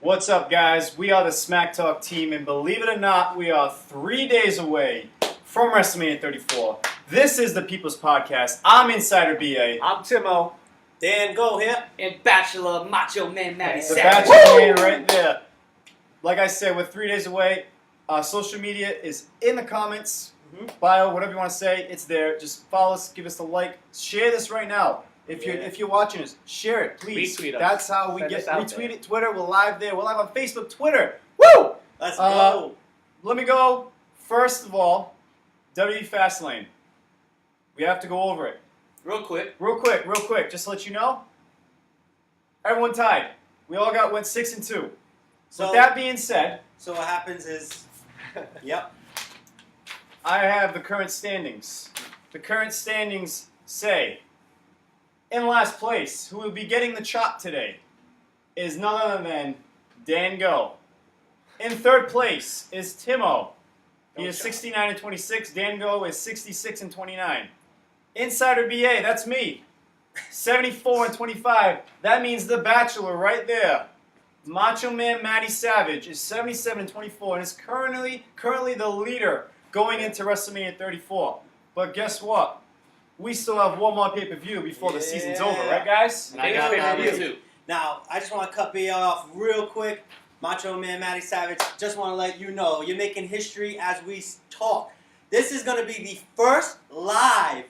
What's up, guys? We are the SmackTalk team, and believe it or not, we are 3 days away from WrestleMania 34. This is the People's Podcast. I'm Insider BA. I'm Timo. Dan Go here. And Bachelor Macho Man Matty The Savage. Bachelor Man right there. Like I said, we're 3 days away. Social media is in the comments, bio, whatever you want to say. It's there. Just follow us, give us a like, share this right now. If you're watching us, share it, please. Retweet us. That's how we Send get us out retweet there. it. Twitter, we're live there. We're live on Facebook, Twitter. Woo! Let's go. Let me go. First of all, WWE Fastlane. We have to go over it. Real quick. Real quick. Just to let you know, everyone tied. We all went 6-2. With that being said, So what happens is, yep. I have the current standings. The current standings say, in last place, who will be getting the chop today, is none other than Dan Go. In third place is Timo. He is 69-26. Dan Go is 66-29. Insider BA, that's me. 74-25. That means The Bachelor right there. Macho Man Matty Savage is 77-24 and is currently the leader going into WrestleMania 34. But guess what? We still have one more pay-per-view before the season's over, right, guys? And I got pay-per-view too. Now, I just want to cut BA off real quick. Macho Man Matty Savage, just want to let you know, you're making history as we talk. This is going to be the first live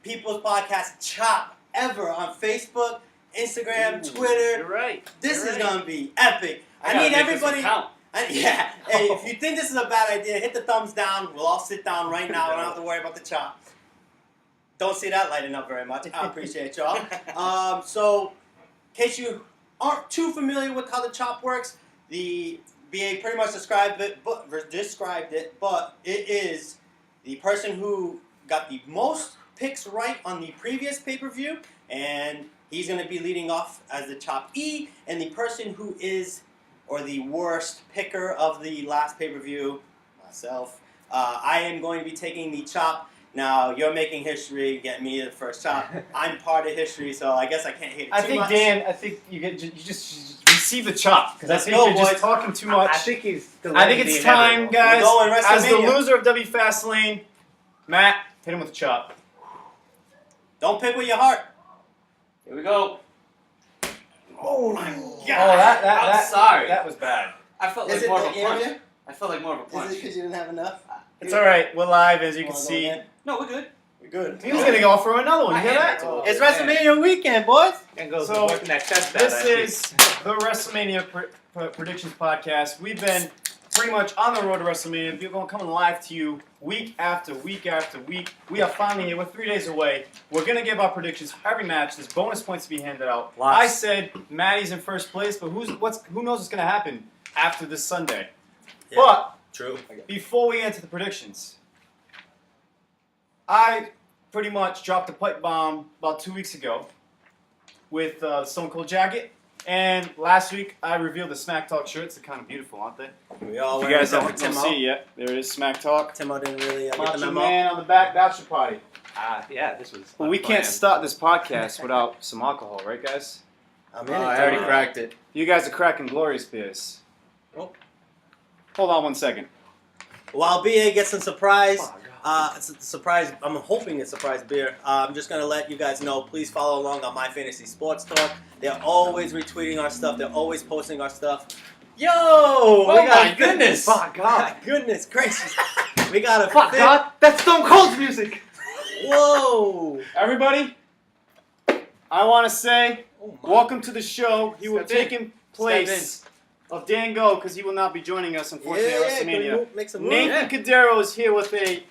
People's Podcast chop ever on Facebook, Instagram, Twitter. You're right. This is going to be epic. I need everybody. Yeah. Hey, if you think this is a bad idea, hit the thumbs down. We'll all sit down right now. We don't have to worry about the chop. Don't see that lighting up very much. I appreciate y'all. So, in case you aren't too familiar with how the chop works, the BA pretty much described it, but it is the person who got the most picks right on the previous pay-per-view, and he's going to be leading off as the chop E, and the person who is, or the worst picker of the last pay-per-view, myself, I am going to be taking the chop. Now, you're making history, getting me the first chop. I'm part of history, so I guess I can't hate it too much. Dan, I think you just receive the chop. Because I Let's think go, you're just boys. talking too much. I think it's time, guys. We're going As the WrestleMania. loser of W Fastlane, Matt, hit him with the chop. Don't pick with your heart. Here we go. Oh, my Oh, God. I'm sorry. That was bad. I felt Is like it more the of a punch. area? I felt like more of a Is punch. it because you didn't have enough? It's all right. We're live, as you can Wanna go see. again? No, we're good. We're good. He was going to go for another one. I You hear had that? to. It's WrestleMania weekend, boys. So, working that chest out, This I think. is the WrestleMania Predictions Podcast. We've been pretty much on the road to WrestleMania. We're going coming live to you week after week after week. We are finally here. We're 3 days away. We're going to give our predictions for every match. There's bonus points to be handed out. Lots. I said Maddie's in first place, but who knows what's going to happen after this Sunday. Yeah. But True. before we get to the predictions, I pretty much dropped a pipe bomb about 2 weeks ago with Stone Cold Jacket. And last week, I revealed the SmackTalk shirts. They're kind of beautiful, aren't they? We all If went you guys with haven't Timo. seen it yet, there it is, SmackTalk. Timo didn't really get the Macho memo. Man on the back, bachelor party. Yeah, this was. Well, we can't start this podcast without some alcohol, right, guys? I'm in it. I already Timo. cracked it. You guys are cracking glorious beers. Oh. Hold on 1 second. While BA gets some surprise, Oh, God. it's a surprise. I'm hoping it's surprise beer. I'm just gonna let you guys know. Please follow along on My Fantasy Sports Talk. They're always retweeting our stuff. They're always posting our stuff. Yo! Oh my goodness! Fuck God. Goodness gracious! We got a Fuck fit. God. That's Stone Cold's music. Whoa! Everybody, I want to say, Oh my. welcome to the show. He will have Step in. taken place of Dan Go because he will not be joining us, unfortunately, at Can we WrestleMania. make some room? Nathan Cadero is here with a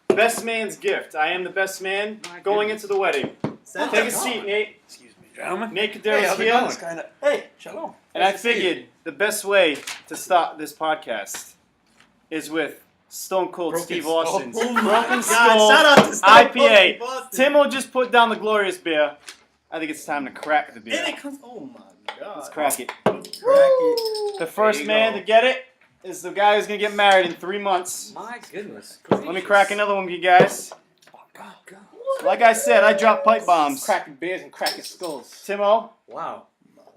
best man's gift. I am the best man My going goodness. into the wedding. Send Take a it. seat, Nate. Excuse me, gentlemen. Nate Cadero's here. Hey, Shalom. And I figured the best way to start this podcast is with Stone Cold Broken Steve Skull. Austin's oh my Broken God! Skull Shout out to Stone Cold IPA. Steve Austin. Timo just put down the glorious beer. I think it's time to crack the And beer. it comes. Oh my God! Let's crack it. Crack it. The first you man go. to get it is the guy who's going to get married in 3 months. My goodness. Let me crack another one with you guys. Oh, God. Like I said, I drop pipe bombs. Cracking beers and cracking skulls. Timo, Wow.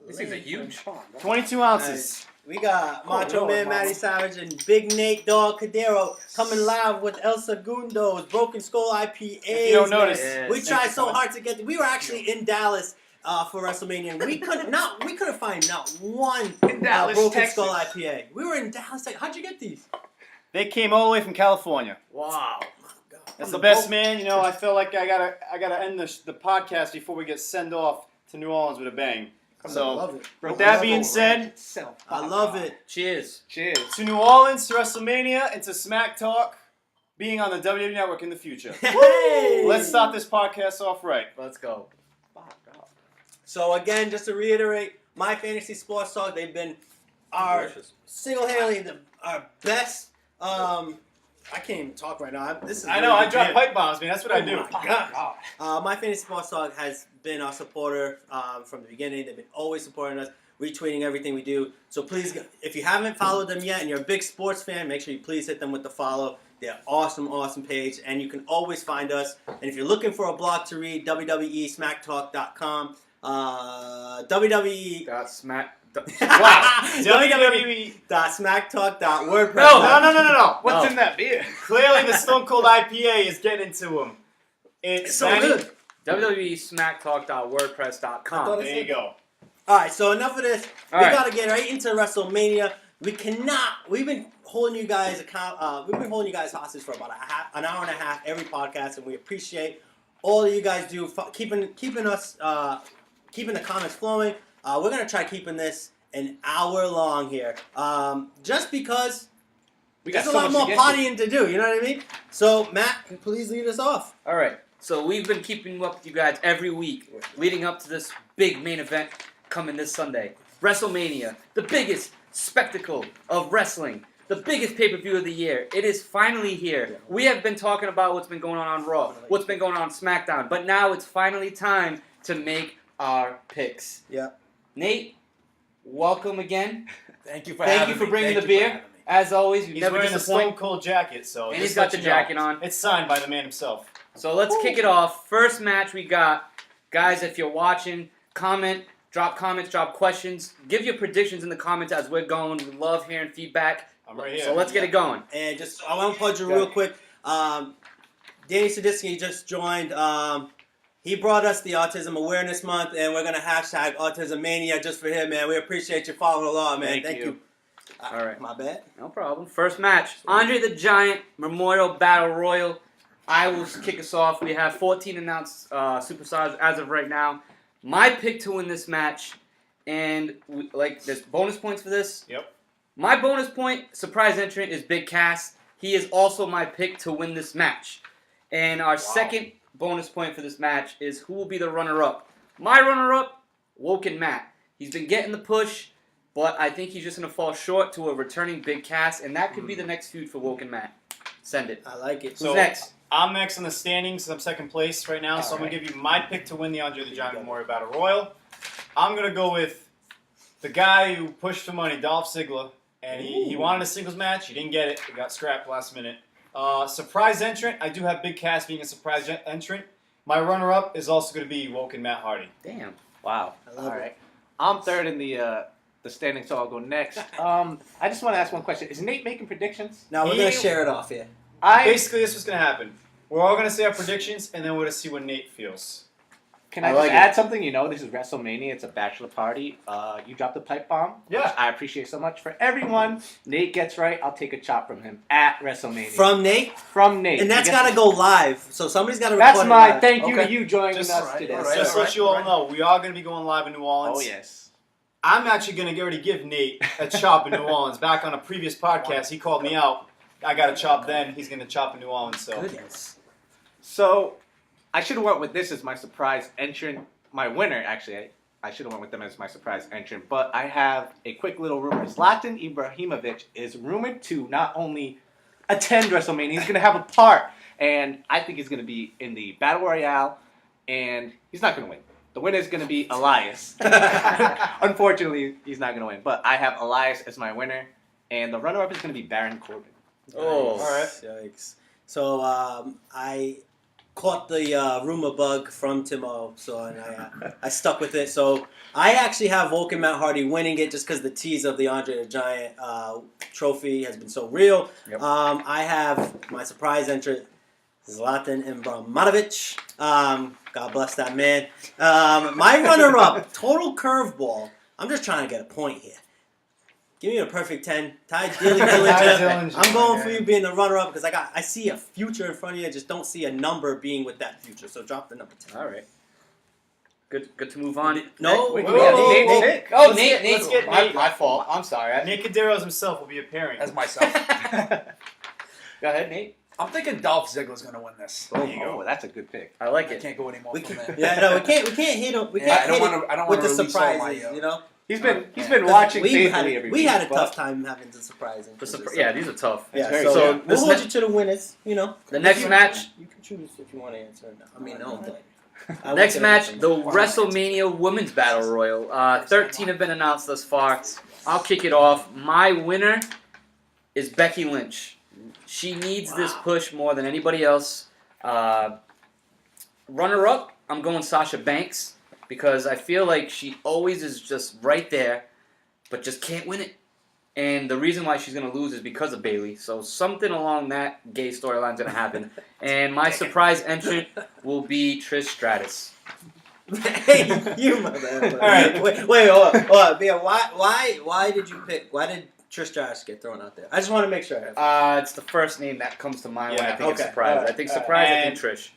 These things are huge. 22 ounces. We got Macho Man Matty Savage and Big Nate Dog Cadero coming live with El Segundo's Broken Skull IPA. If you don't notice, we tried so hard to get. We were actually in Dallas for WrestleMania. And we couldn't find not one In Dallas, Broken Texas. Skull IPA. We were in Dallas. How'd you get these? they came all the way from California. Wow. That's the best, man. You know, I feel like I gotta end the podcast before we get sent off to New Orleans with a bang. I So, love it. with that being said, I love it. Cheers. Cheers. to New Orleans, to WrestleMania, and to SmackTalk being on the WWE Network in the future. Hey! Let's start this podcast off right. Let's go. So again, just to reiterate, My Fantasy Sports Talk, they've been our single-handedly our best. I can't even talk right now. I know, I drop pipe bombs, man. That's what I do. My Fantasy Sports Talk has been our supporter from the beginning. They've been always supporting us, retweeting everything we do. So please, if you haven't followed them yet and you're a big sports fan, make sure you please hit them with the follow. They're awesome, awesome page. And you can always find us. And if you're looking for a blog to read, www.smacktalk.com. WWE. www.smacktalk.wordpress. No. What's in that beer? Clearly, the Stone Cold IPA is getting to him. It's so good. www.smacktalk.wordpress.com. There you go. All right, so enough of this. All we right. gotta get right into WrestleMania. We've been holding you guys hostage for about an hour and a half every podcast, and we appreciate all that you guys do, keeping us keeping the comments flowing. We're gonna try keeping this an hour long here, just because there's a lot more pottying to do. You know what I mean? So Matt, please lead us off. All right. So we've been keeping up with you guys every week, leading up to this big main event coming this Sunday, WrestleMania, the biggest spectacle of wrestling, the biggest pay-per-view of the year. It is finally here. We have been talking about what's been going on Raw, what's been going on SmackDown, but now it's finally time to make our picks. Yeah. Nate, welcome again. Thank you for bringing the beer. As always, you He's never wearing a disappoint. Stone Cold jacket, so And just he's got let the you know. jacket on. It's signed by the man himself. So let's kick it off. First match we got. Guys, if you're watching, drop comments, drop questions. Give your predictions in the comments as we're going. We love hearing feedback. I'm right here. So let's get it going. And I want to put you real quick. Danny Sadisky just joined. He brought us the Autism Awareness Month, and we're going to hashtag Autism Mania just for him, man. We appreciate you following along, man. Thank you. All right. My bad. No problem. First match. Andre the Giant Memorial Battle Royal. I will kick us off. We have 14 announced superstars as of right now. My pick to win this match, and there's bonus points for this. Yep. My bonus point, surprise entrant, is Big Cass. He is also my pick to win this match. And our second bonus point for this match is who will be the runner-up. My runner-up, Woken Matt. He's been getting the push, but I think he's just going to fall short to a returning Big Cass, and that could be the next feud for Woken Matt. Send it. I like it. So, Who's next? I'm next in the standings. I'm second place right now, so I'm going to give you my pick to win the Andre the Giant Memorial Battle Royal. I'm going to go with the guy who pushed for money, Dolph Ziggler, and he wanted a singles match. He didn't get it. He got scrapped last minute. Surprise entrant, I do have Big Cass being a surprise entrant. My runner-up is also going to be Woken Matt Hardy. Damn. Wow. I love it. I'm third in the standing, so I'll go next. I just want to ask one question. Is Nate making predictions? Now we're going to share it off here. Basically, this is what's going to happen. We're all going to say our predictions, and then we're going to see what Nate feels. Can I I like just add something? You know, this is WrestleMania. It's a bachelor party. You dropped the pipe bomb. Yeah. Which I appreciate so much. For everyone Nate gets right, I'll take a chop from him at WrestleMania. From Nate? From Nate. And that's got to go live. So somebody's got to record That's it my live. thank you Okay. to you joining Just- us today. Just to let you all know, we are going to be going live in New Orleans. Oh, yes. I'm actually going to already give Nate a chop in New Orleans. Back on a previous podcast, he called me out. I got a chop then. He's going to chop in New Orleans. So. Goodness. So, I should have went with this as my surprise entrant. My winner, actually. I should have went with them as my surprise entrant. But I have a quick little rumor. Zlatan Ibrahimovic is rumored to not only attend WrestleMania, he's going to have a part. And I think he's going to be in the Battle Royale. And he's not going to win. The winner is going to be Elias. Unfortunately, he's not going to win. But I have Elias as my winner. And the runner-up is going to be Baron Corbin. Oh. All right. Yikes. So caught the rumor bug from Timo, so and I stuck with it. So I actually have Vulcan Matt Hardy winning it just because the tease of the Andre the Giant trophy has been so real. Yep. I have my surprise entrant, Zlatan Ibrahimovic. God bless that man. My runner-up, total curveball. I'm just trying to get a point here. Give me a perfect 10. Ty Dillinger. I'm going for you being the runner-up because I see a future in front of you. I just don't see a number being with that future. So drop the number 10. All right. Good to move on. No, Wait, we wait, got Nate, Nate. Nate. Oh, Let's Nate. get Nate. My fault. I'm sorry. Nick Caderos himself will be appearing. As myself. Go ahead, Nate. I'm thinking Dolph Ziggler's going to win this. Oh, that's a good pick. I like I it. can't go anymore We from can't, there. yeah, no, we can't hit him. We Yeah, can't I don't hit wanna- it I don't with wanna the release all my, surprises, you know. He's been Yeah. watching We faithfully had every we week. had a but- tough time having the surprise. Yeah, these are tough. Yeah, very so good. we'll This hold ne- you to the winners. You know, The next match. You can choose if you want to answer. I mean, no, but I Next won't match, say the anything. WrestleMania Women's Battle Royal. 13 have been announced thus far. I'll kick it off. My winner is Becky Lynch. She needs this push more than anybody else. Runner-up, I'm going Sasha Banks because I feel like she always is just right there, but just can't win it. And the reason why she's going to lose is because of Bayley. So something along that gay storyline is going to happen. And my surprise entrant will be Trish Stratus. Hey, you mother. All right. Wait, hold on. Bia, why did you pick? Why did Trish Stratus get thrown out there? I just want to make sure. It's the first name that comes to mind when I Yeah, think of okay. surprise. Alright. I think surprise, I And- think Trish.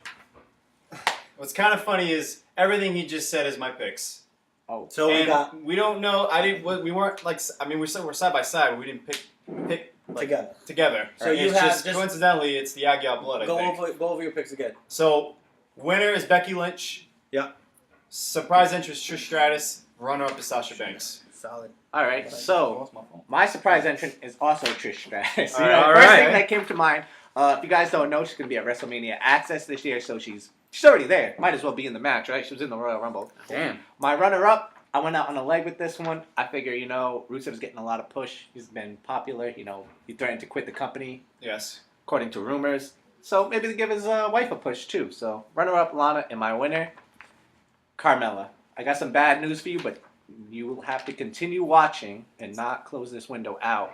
What's kind of funny is everything he just said is my picks. Oh, So we And got we don't know. I didn't. We weren't like. I mean, we're side by side. But we didn't pick like together. So And you it's have just just coincidentally, it's the Aguilar blood. I think. go over your picks again. So, winner is Becky Lynch. Yeah. Surprise entrance Trish Stratus. Runner up is Sasha Banks. Solid. all right. So my surprise entrant is also Trish Stratus. All right, First all thing right. that came to mind. If you guys don't know, she's gonna be at WrestleMania Access this year, so she's already there. Might as well be in the match, right? She was in the Royal Rumble. Damn. My runner-up, I went out on a leg with this one. I figure, Rusev's getting a lot of push. He's been popular. He threatened to quit the company, Yes. according to rumors. So maybe to give his wife a push, too. So runner-up, Lana, and my winner, Carmella. I got some bad news for you, but you will have to continue watching and not close this window out.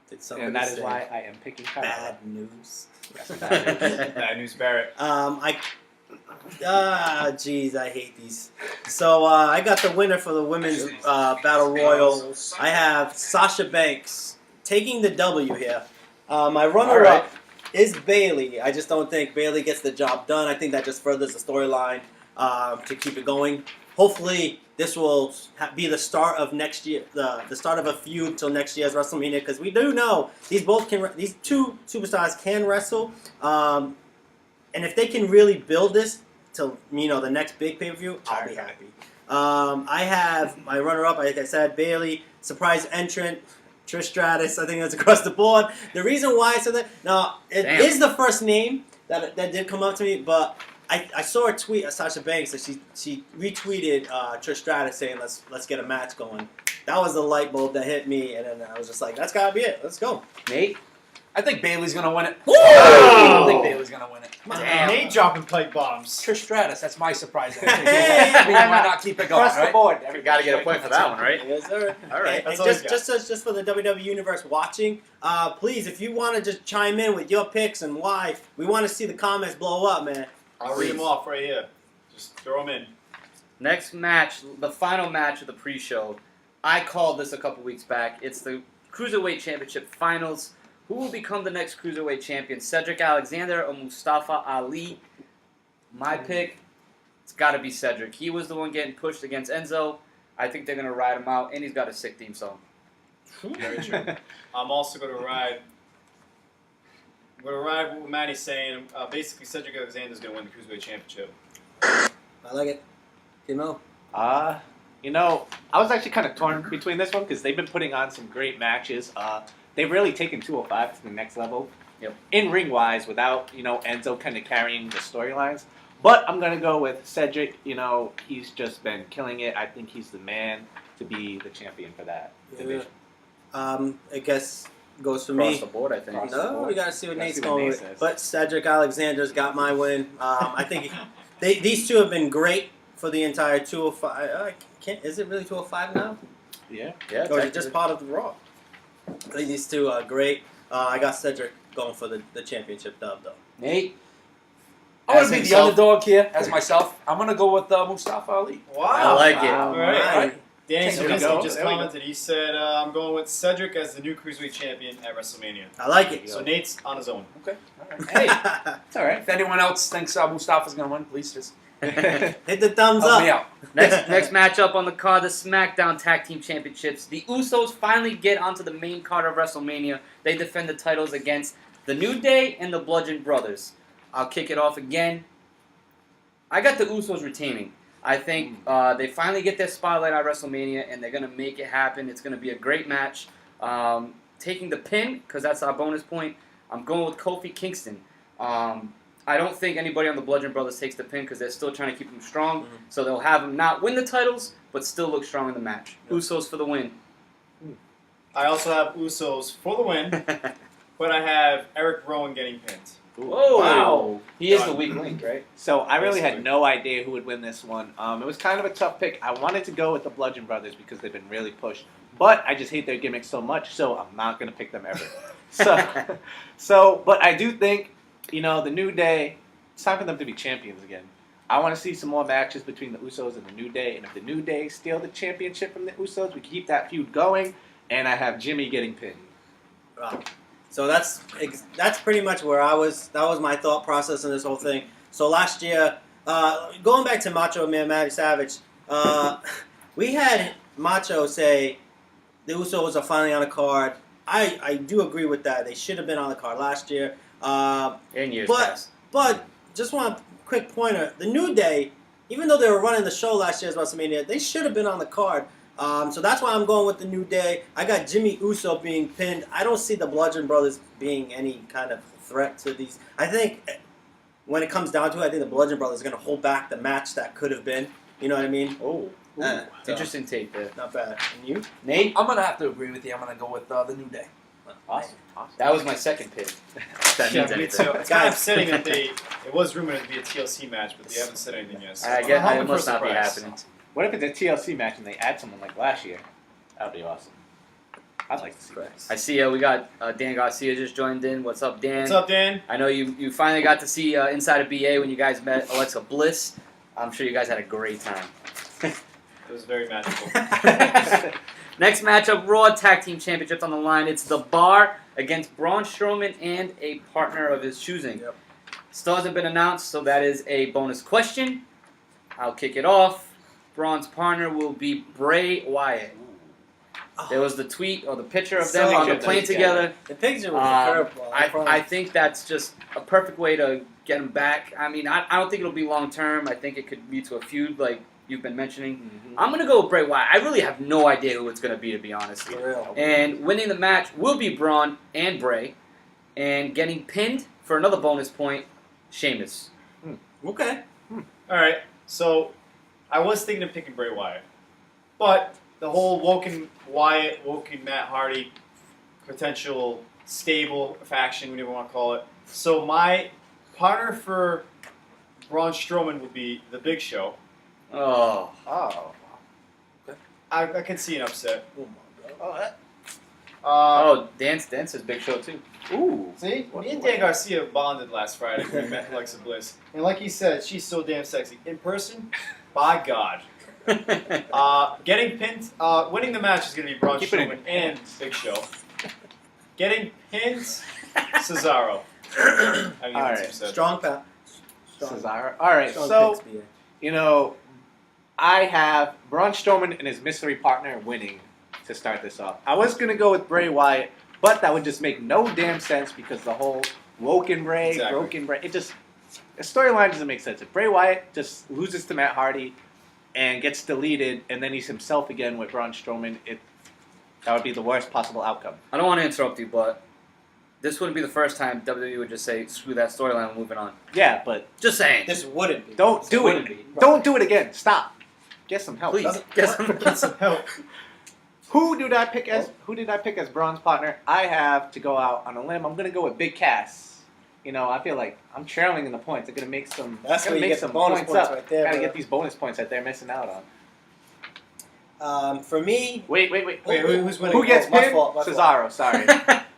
Did somebody And that is say why I am picking Carmella. bad news? Bad news, Barrett. Jeez, I hate these. So I got the winner for the women's battle royal. I have Sasha Banks taking the W here. My runner-up is Bayley. I just don't think Bayley gets the job done. I think that just furthers the storyline to keep it going. Hopefully, this will be the start of next year, the start of a feud till next year's WrestleMania, because we do know these two superstars can wrestle, and if they can really build this to the next big pay-per-view, I'll be happy. I have my runner-up, like I said, Bayley, surprise entrant, Trish Stratus. I think that's across the board. The reason why I said that, now it is the first name that did come up to me, but I saw a tweet of Sasha Banks that she retweeted Trish Stratus saying let's get a match going. That was the light bulb that hit me, and then I was just like, that's gotta be it. Let's go. Nate? I think Bayley's going to win it. Woo! I think Bayley's going to win it. Damn. Nate dropping plate bombs. Trish Stratus, that's my surprise. Hey! I mean, why not keep it going, Across the right? board. You gotta get a point for that one, right? Yes, sir. All right. And That's all he's just for the WWE Universe watching, please, if you want to just chime in with your picks and why, we want to see the comments blow up, man. I'll read them off right here. Just throw them in. Next match, the final match of the pre-show. I called this a couple weeks back. It's the Cruiserweight Championship Finals. Who will become the next Cruiserweight Champion? Cedric Alexander or Mustafa Ali? My pick, it's got to be Cedric. He was the one getting pushed against Enzo. I think they're going to ride him out, and he's got a sick theme song. Very true. I'm also going to ride. I'm going to ride what Matty's saying. Basically, Cedric Alexander's going to win the Cruiserweight Championship. I like it. Timo? I was actually kind of torn between this one because they've been putting on some great matches. They've really taken 205 to the next level. Yep. In ring wise, without Enzo kind of carrying the storylines. But I'm gonna go with Cedric. He's just been killing it. I think he's the man to be the champion for that division. I guess goes for Across me. the board, I think. No, we gotta see what Gotta Nate's see what going Nate with. says. But Cedric Alexander's got my win. I think these two have been great for the entire 205. Is it really 205 now? Yeah. Yeah, Or is it just part of the Raw? I think these two are great. I got Cedric going for the championship dub, though. Nate. I'm gonna As be the himself. underdog here as myself. I'm gonna go with Mustafa Ali. Wow. I like it. Wow, All right. right. Danny There we Zabisky go. just There we go. commented. He said, "I'm going with Cedric as the new cruiserweight champion at WrestleMania." I like it. So Nate's on his own. Okay. All right. Hey, it's all right. If anyone else thinks Mustafa's gonna win, please just Hit the thumbs help me up. out. Next matchup on the card, the SmackDown Tag Team Championships. The Usos finally get onto the main card of WrestleMania. They defend the titles against the New Day and the Bludgeon Brothers. I'll kick it off again. I got the Usos retaining. I think they finally get their spotlight at WrestleMania, and they're going to make it happen. It's going to be a great match. Taking the pin, because that's our bonus point, I'm going with Kofi Kingston. I don't think anybody on the Bludgeon Brothers takes the pin because they're still trying to keep them strong. Mm-hmm. So they'll have them not win the titles, but still look strong in the match. Usos for the win. I also have Usos for the win, but I have Eric Rowan getting pinned. Whoa! Wow. He is the weak link, right? So I really had Basically. no idea who would win this one. It was kind of a tough pick. I wanted to go with the Bludgeon Brothers because they've been really pushed, but I just hate their gimmick so much, so I'm not going to pick them ever. But I do think, the New Day, it's time for them to be champions again. I want to see some more matches between the Usos and the New Day, and if the New Day steal the championship from the Usos, we keep that feud going, and I have Jimmy getting pinned. Wow. So that's pretty much where I was. That was my thought process in this whole thing. So last year, going back to Macho Man Matty Savage, we had Macho say the Usos are finally on the card. I do agree with that. They should have been on the card last year. In years But past. but just want a quick pointer. The New Day, even though they were running the show last year's WrestleMania, they should have been on the card. So that's why I'm going with the New Day. I got Jimmy Uso being pinned. I don't see the Bludgeon Brothers being any kind of threat to these. I think when it comes down to it, I think the Bludgeon Brothers are going to hold back the match that could have been. You know what I mean? Oh, So, interesting take there. Not bad. And you? Nate, I'm gonna have to agree with you. I'm gonna go with the New Day. Awesome. that was my second pick. If that Yeah, means me anything. too. It's kind of upsetting that it was rumored to be a TLC match, but they haven't said anything yet. So I I'm guess hoping it for must a not be surprise. happening. What if it's a TLC match and they add someone like last year? That would be awesome. I'd like to see that. I see we got Dan Garcia just joined in. What's up, Dan? What's up, Dan? I know you finally got to see Inside of BA when you guys met Alexa Bliss. I'm sure you guys had a great time. It was very magical. Next matchup, Raw Tag Team Championships on the line. It's The Bar against Braun Strowman and a partner of his choosing. Yep. Stars have been announced, so that is a bonus question. I'll kick it off. Braun's partner will be Bray Wyatt. There was the tweet or the picture of them So on the good. plane together. The picture was a curveball. I think that's just a perfect way to get him back. I mean, I don't think it'll be long term. I think it could lead to a feud like you've been mentioning. Mm-hmm. I'm going to go with Bray Wyatt. I really have no idea who it's going to be honest. For real. And winning the match will be Braun and Bray. And getting pinned for another bonus point, Sheamus. Okay. All right, so I was thinking of picking Bray Wyatt, but the whole Woken Wyatt, Woken Matt Hardy potential stable faction, whatever you want to call it. So my partner for Braun Strowman would be the Big Show. Oh. Oh. I can see an upset. Oh, Dan says Big Show too. Ooh. See, me and Dan Garcia bonded last Friday when we met Alexa Bliss, and like he said, she's so damn sexy in person. By God. Getting pinned, winning the match is going to be Braun Keep it in. Strowman and Big Show. Getting pinned, Cesaro. I mean, All that's right. upset. Strong pal. Cesaro. All right, Strong so picks, BA. I have Braun Strowman and his mystery partner winning to start this off. I was gonna go with Bray Wyatt, but that would just make no damn sense because the whole Woken Bray, Exactly. Broken Bray, the storyline doesn't make sense. If Bray Wyatt just loses to Matt Hardy and gets deleted, and then he's himself again with Braun Strowman, that would be the worst possible outcome. I don't want to interrupt you, but this wouldn't be the first time WWE would just say, screw that storyline, we're moving on. Yeah, but Just saying. This wouldn't be. don't do wouldn't it. be. Don't do it again. Stop. Get some help. Please, Doesn't- get some. Get some help. Who did I pick as Braun's partner? I have to go out on a limb. I'm gonna go with Big Cass. You know, I feel like I'm trailing in the points. I'm gonna make some. That's where you make get some the bonus points up. right there, Gotta bro. get these bonus points that they're missing out on. For me, Wait, who's winning? Who gets my pinned? fault, my fault. Cesaro. Sorry,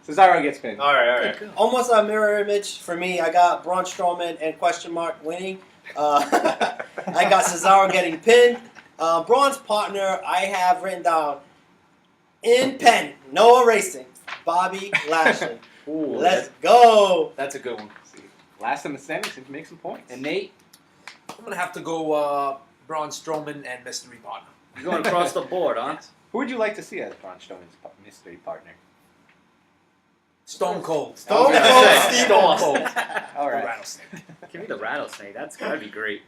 Cesaro gets pinned. All right. almost a mirror image for me. I got Braun Strowman and question mark winning. I got Cesaro getting pinned. Braun's partner I have written down in pen, no erasing. Bobby Lashley. Ooh, Let's go. that's a good one. Last in the standings to make some points. And Nate, I'm gonna have to go Braun Strowman and mystery partner. you're going across the board, huh? Who would you like to see as Braun Strowman's mystery partner? Stone Cold. Stone I was Cold gonna say, Steve Stone Austin. Cold. All right. Rattlesnake. Give me the rattlesnake. That's gotta be great.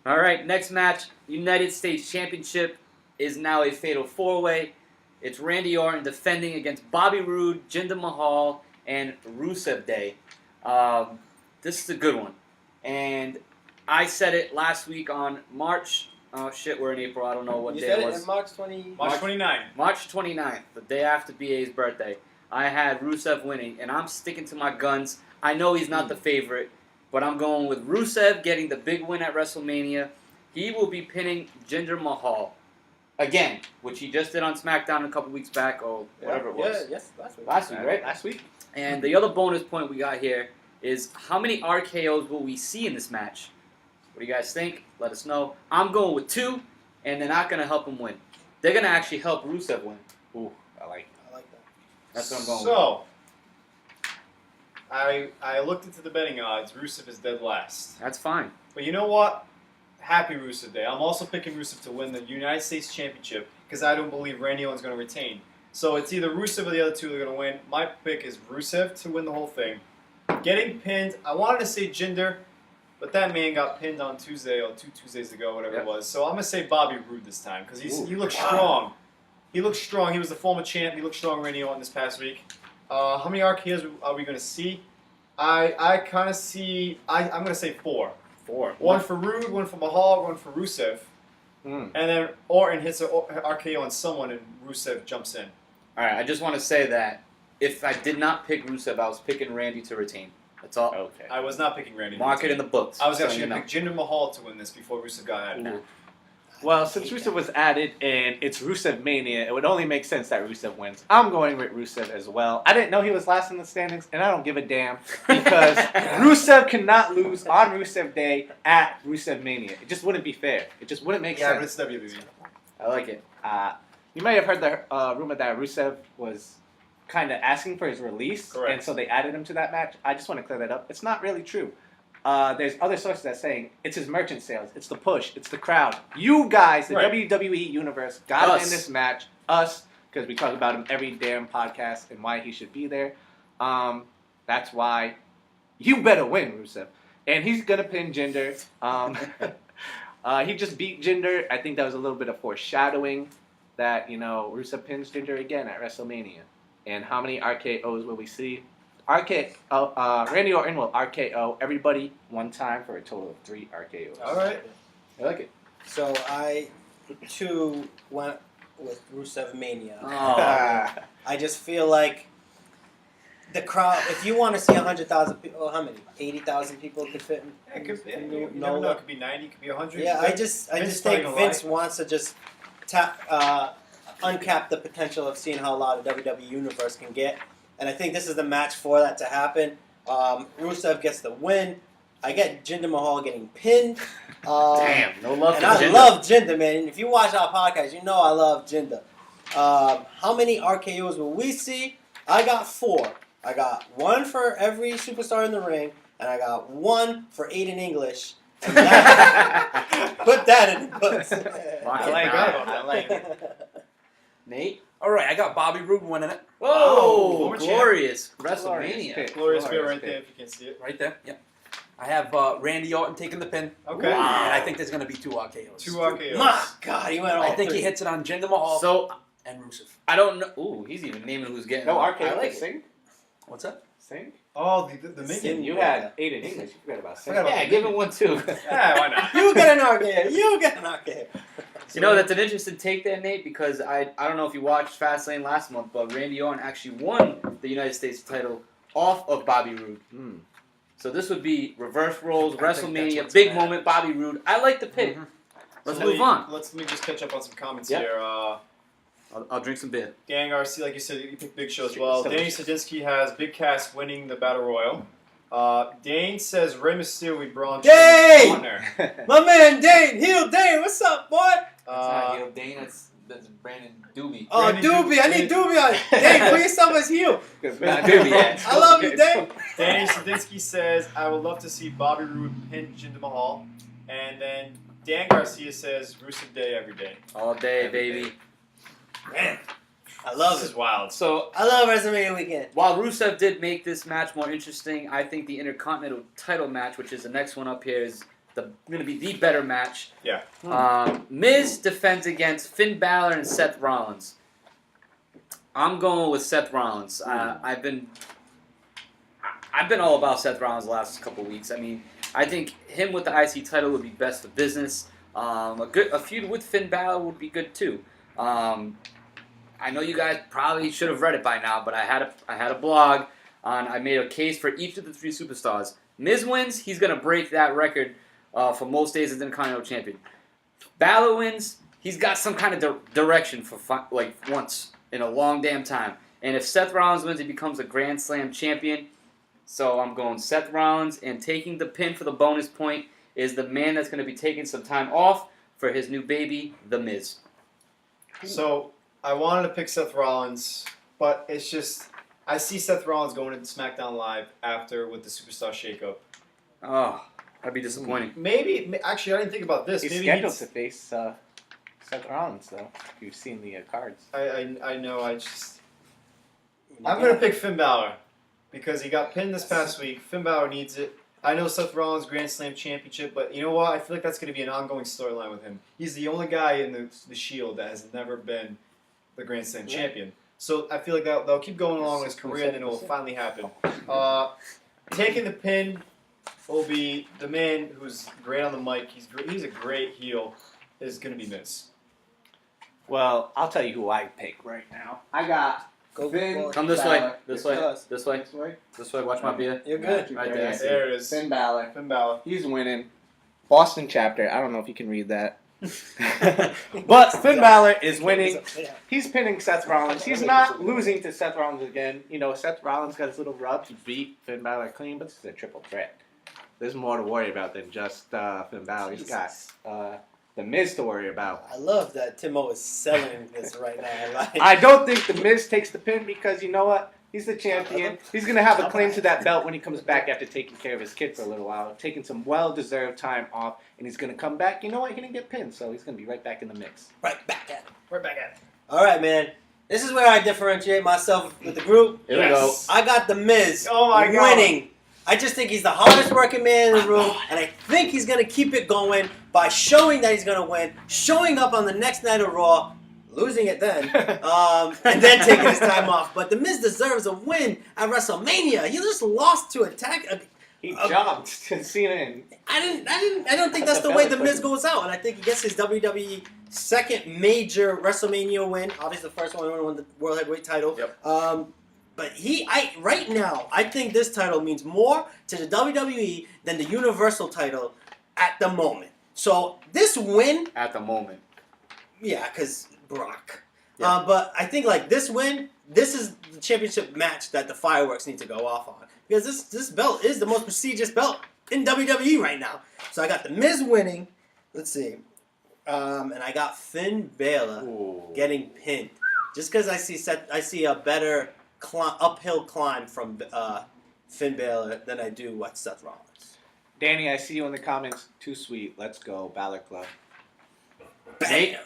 All right, next match: United States Championship is now a fatal four-way. It's Randy Orton defending against Bobby Roode, Jinder Mahal, and Rusev Day. This is a good one, and I said it last week on March. Oh shit, we're in April. I don't know what You day said it it was. in March 20. March 29. March 29th, the day after BA's birthday, I had Rusev winning, and I'm sticking to my guns. I know he's not the favorite, but I'm going with Rusev getting the big win at WrestleMania. He will be pinning Jinder Mahal again, which he just did on SmackDown a couple weeks back, or whatever it was. Yeah, yes, last week. Last week, right? Last week. And the other bonus point we got here is how many RKOs will we see in this match? What do you guys think? Let us know. I'm going with 2, and they're not going to help him win. They're going to actually help Rusev win. Ooh, I like. I like that. That's what I'm going with. So, I looked into the betting odds. Rusev is dead last. That's fine. But you know what? Happy Rusev Day. I'm also picking Rusev to win the United States Championship because I don't believe Randy Orton's going to retain. So it's either Rusev or the other two that are going to win. My pick is Rusev to win the whole thing. Getting pinned, I wanted to say Jinder, but that man got pinned on Tuesday or 2 Tuesdays ago, whatever it was. So I'm going to say Bobby Roode this time because he looks strong. He looks strong. He was the former champ. He looked strong Randy Orton this past week. How many RKOs are we going to see? I kind of see, I'm going to say 4. 4. One for Roode, one for Mahal, one for Rusev. And then Orton hits an RKO on someone and Rusev jumps in. All right, I just want to say that if I did not pick Rusev, I was picking Randy to retain. That's all. Okay. I was not picking Randy. Mark it in the books. I was so actually you going know. to pick Jinder Mahal to win this before Rusev got added. Ooh. Well, since Rusev was added and it's Rusev Mania, it would only make sense that Rusev wins. I'm going with Rusev as well. I didn't know he was last in the standings, and I don't give a damn because Rusev cannot lose on Rusev Day at Rusev Mania. It just wouldn't be fair. It just wouldn't make Yeah, but sense. it's WWE. I like it. You may have heard the rumor that Rusev was kind of asking for his release, Correct. and so they added him to that match. I just want to clear that up. It's not really true. There's other sources that saying it's his merchant sales, it's the push, it's the crowd. You guys, the Right. WWE universe, got him Us. in this match. Us, because we talk about him every damn podcast and why he should be there. That's why you better win, Rusev. And he's gonna pin Jinder. He just beat Jinder. I think that was a little bit of foreshadowing that Rusev pins Jinder again at WrestleMania. And how many RKOs will we see? Randy Orton will RKO everybody one time for a total of 3 RKOs. All right. I like it. So I, too, went with Rusev Mania. Oh. I just feel like the crowd, if you want to see 100,000 people, how many? 80,000 people could fit in? It could be. in You the- never know. It could be 90. It could be 100. Yeah, I just Vince think probably Vince gonna wants to just uncap the potential of seeing how loud the WWE universe can get, and I think this is the match for that to happen. Rusev gets the win. I get Jinder Mahal getting pinned. Damn, no love And for I Jinder. love Jinder, man. If you watch our podcast, you know I love Jinder. How many RKOs will we see? I got 4. I got 1 for every superstar in the ring, and I got 1 for Aiden English. And that- put that in the books. Lock I it like down. it. I like it. Nate? All right, I got Bobby Roode winning it Whoa, former champ. glorious. Glorious WrestleMania. pick. Glorious beer Glorious right there pick. if you can see it. right there. Yep. I have Randy Orton taking the pin. Okay. Wow. And I think there's going to be 2 RKOs. 2 RKOs. My God, he went all I think 3. he hits it on Jinder Mahal So, and Rusev. I don't know. Ooh, he's even naming who's getting No it. RKO. I like it. Sing. What's that? Sing? Oh, the Sing. Minion. You had 8 in English. You forgot about Sing. Forgot about Yeah, give him one too. Yeah, why not? You get an arcade. You get an arcade. You know, that's an interesting take there, Nate, because I don't know if you watched Fastlane last month, but Randy Orton actually won the United States title off of Bobby Roode. Mm. So this would be reverse roles, I think that's WrestleMania, what's big gonna moment, Bobby Roode. I like the pick. Mhm. Let's So move on. Let me just catch up on some comments Yeah. here. I'll drink some beer. Dan Garcia, like you said, you picked Big Show as Sure, well. so- Danny Sadinsky has Big Cass winning the Battle Royal. Dane says Rey Mysterio with Braun Dane! Honor. My man Dane, heel Dane, what's up, boy? That's not heel Dane. That's Brandon Doobie. Oh, Brandon Doobie, I need Doobie on it. Dane, put yourself as heel. I love you, Dane. Danny Sadinsky says, I would love to see Bobby Roode pin Jinder Mahal. And then Dan Garcia says, Rusev Day every day. All day, baby. Man, I love This it. is wild. So I love WrestleMania weekend. while Rusev did make this match more interesting, I think the Intercontinental title match, which is the next one up here, is going to be the better match. Yeah. Miz defends against Finn Balor and Seth Rollins. I'm going with Seth Rollins. I've been all about Seth Rollins the last couple of weeks. I mean, I think him with the IC title would be best for business. A feud with Finn Balor would be good too. I know you guys probably should have read it by now, but I had a blog on. I made a case for each of the 3 superstars. Miz wins, he's gonna break that record for most days as Intercontinental Champion. Balor wins, he's got some kind of direction for once in a long damn time. And if Seth Rollins wins, he becomes a Grand Slam champion. So I'm going Seth Rollins, and taking the pin for the bonus point is the man that's going to be taking some time off for his new baby, The Miz. So I wanted to pick Seth Rollins, but it's just I see Seth Rollins going into SmackDown Live after with the Superstar Shakeup. Oh, that'd be disappointing. Maybe actually I didn't think about this. He's Maybe scheduled to face Seth Rollins, though. If you've seen the cards. I know. I'm gonna pick Finn Balor because he got pinned this past week. Finn Balor needs it. I know Seth Rollins Grand Slam Championship, but you know what? I feel like that's gonna be an ongoing storyline with him. He's the only guy in the Shield that has never been the Grand Slam champion. So I feel like they'll keep going along with his career, and then it will finally happen. Taking the pin will be the man who's great on the mic. He's a great heel. Is going to be Miz. Well, I'll tell you who I pick right now. I got Go Finn. Come this way. Balor. This way. Yes. This way. This way. This way. Watch my beer. You're good. Right there. There it is. Finn Balor. Finn Balor. He's winning. Boston chapter. I don't know if you can read that. But Finn Balor is winning. He's pinning Seth Rollins. He's not losing to Seth Rollins again. You know, Seth Rollins got his little rub. He beat Finn Balor clean, but this is a triple threat. There's more to worry about than just Finn Balor. He's got The Miz to worry about. I love that Timo is selling this right now. I don't think The Miz takes the pin because you know what? He's the champion. He's going to have a claim to that belt when he comes back after taking care of his kid for a little while, taking some well-deserved time off, and he's going to come back. You know what? He didn't get pinned, so he's going to be right back in the mix. Right back at it. We're back at it. All right, man. This is where I differentiate myself with the group. Here we go. I got The Miz Oh my God. winning. I just think he's the hardest working man in the room, and I think he's going to keep it going by showing that he's going to win, showing up on the next night of Raw, losing it then, and then taking his time off. But The Miz deserves a win at WrestleMania. He just lost to Attack. He jumped to Cena. I don't think that's the way The Miz goes out, and I think he gets his WWE second major WrestleMania win. Obviously, the first one he won the World Heavyweight title. Yep. But right now, I think this title means more to the WWE than the Universal title at the moment. So this win, At the moment. yeah, because Brock. Yeah. But I think like this win, this is the championship match that the fireworks need to go off on. Because this belt is the most prestigious belt in WWE right now. So I got The Miz winning. Let's see. And I got Finn Balor getting pinned. Just because I see a better uphill climb from Finn Balor than I do what Seth Rollins. Danny, I see you in the comments. Too sweet. Let's go. Balor Club. Bam!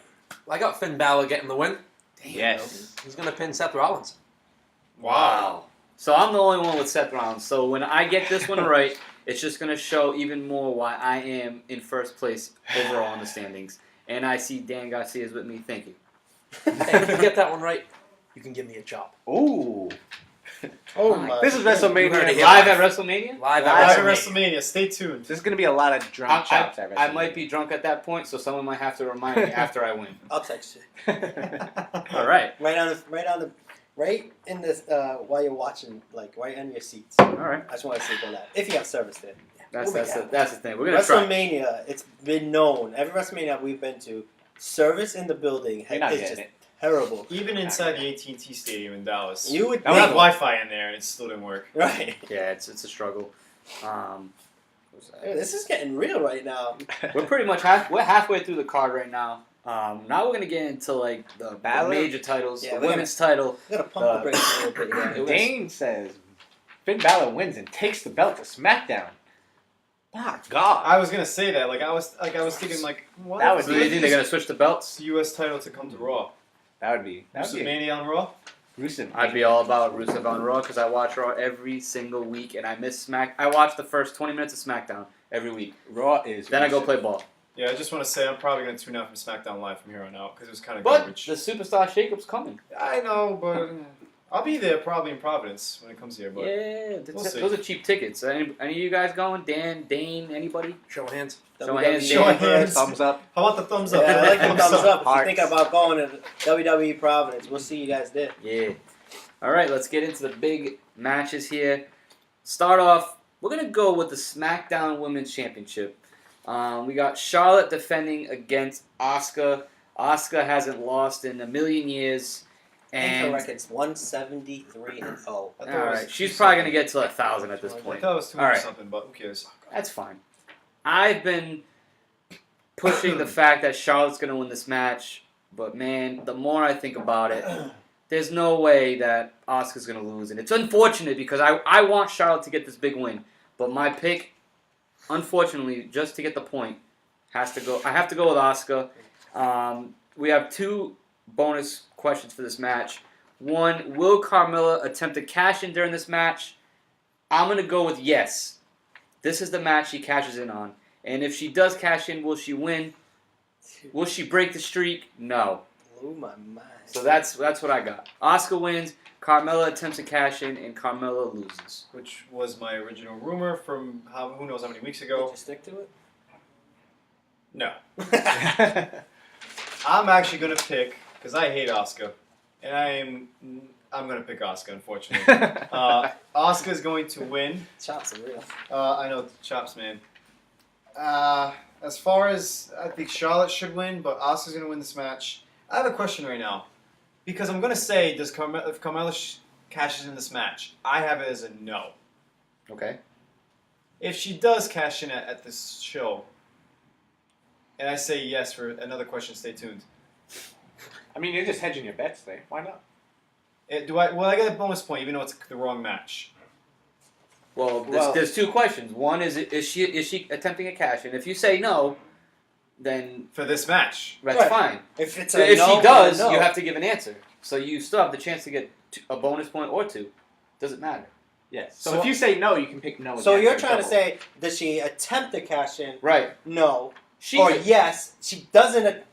I got Finn Balor getting the win. Yes. He's going to pin Seth Rollins. Wow. So I'm the only one with Seth Rollins. So when I get this one right, it's just going to show even more why I am in first place overall in the standings. And I see Dan Garcia's with me. Thank you. Hey, if you get that one right, you can give me a chop. Ooh. Oh my my! This is You heard it WrestleMania. here. Live at WrestleMania? Live Live at Live at WrestleMania. WrestleMania. Stay tuned. There's gonna be a lot of drunk chops at WrestleMania. I might be drunk at that point, so someone might have to remind me after I win. I'll text you. All right. Right in this while you're watching, like right on your seats. All right. I just want to say that if you have service there. That's We'll the make it that's the thing. We're gonna try. WrestleMania, it's been known. Every WrestleMania we've been to, service in the building You're not is getting just it. terrible. Even inside the AT&T Stadium in Dallas. You would I had think, Wi-Fi in there and it still didn't work. right? Yeah, it's a struggle. What was that? Hey, this is getting real right now. We're pretty much we're halfway through the card right now. Now we're gonna get into like the major titles, Yeah, the we're women's title. We gotta pump the brakes a little bit. Yeah. It was- Dane says Finn Balor wins and takes the belt to SmackDown. My God. I was gonna say that. I was thinking like, what? That would So you think they're gonna switch the belts? U.S. title to come to Raw. That would be WrestleMania on Raw. Rusev. I'd be all about Rusev on Raw because I watch Raw every single week and I miss I watch the first 20 minutes of SmackDown every week. Raw is. Then I go Rusev. play ball. Yeah, I just want to say I'm probably gonna tune out from SmackDown Live from here on out because it was kind of But garbage. the Superstar Shakeup's coming. I know, but I'll be there probably in Providence when it comes here. But Yeah, we'll see. those are cheap tickets. Any of you guys going? Dan, Dane, anybody? Show of hands. Show of hands. Show of hands. Thumbs up. how about the thumbs Yeah, up? I like the thumbs up. If you Hearts. think about going to WWE Providence, we'll see you guys there. Yeah. All right, let's get into the big matches here. Start off, we're going to go with the SmackDown Women's Championship. We got Charlotte defending against Asuka. Asuka hasn't lost in a million years. And her And record's 173 and 0. I thought all it was right, she's 2 probably going to something. get to 1,000 at this I point. thought it was 2 All right. something, but who cares? That's fine. I've been pushing the fact that Charlotte's going to win this match, but man, the more I think about it, there's no way that Asuka's going to lose. And it's unfortunate because I want Charlotte to get this big win, but my pick, unfortunately, just to get the point, I have to go with Asuka. We have 2 bonus questions for this match. One, will Carmella attempt to cash in during this match? I'm going to go with yes. This is the match she cashes in on. And if she does cash in, will she win? Will she break the streak? No. Blew my mind. So that's what I got. Asuka wins, Carmella attempts to cash in, and Carmella loses. Which was my original rumor from who knows how many weeks Did ago. you stick to No. it? I'm actually gonna pick because I hate Asuka, and I'm gonna pick Asuka. Unfortunately, Asuka's going to win. Chops are real. I know chops, man. As far as I think Charlotte should win, but Asuka's gonna win this match. I have a question right now because I'm gonna say, if Carmella cashes in this match, I have it as a no. Okay. If she does cash in at this show, and I say yes for another question, stay tuned. I mean, you're just hedging your bets there. Why not? Well, I get a bonus point even though it's the wrong match. Well, Well- there's 2 questions. One is she attempting a cash in? If you say no, then For this match. that's Right. fine. If it's So a if no, she does, no. you have to give an answer. So you still have the chance to get a bonus point or 2. Doesn't matter. Yes. So So- if you say no, you can pick no. So again you're for trying to double. say, does she attempt to cash in? Right. No. She Or yes, she doesn't.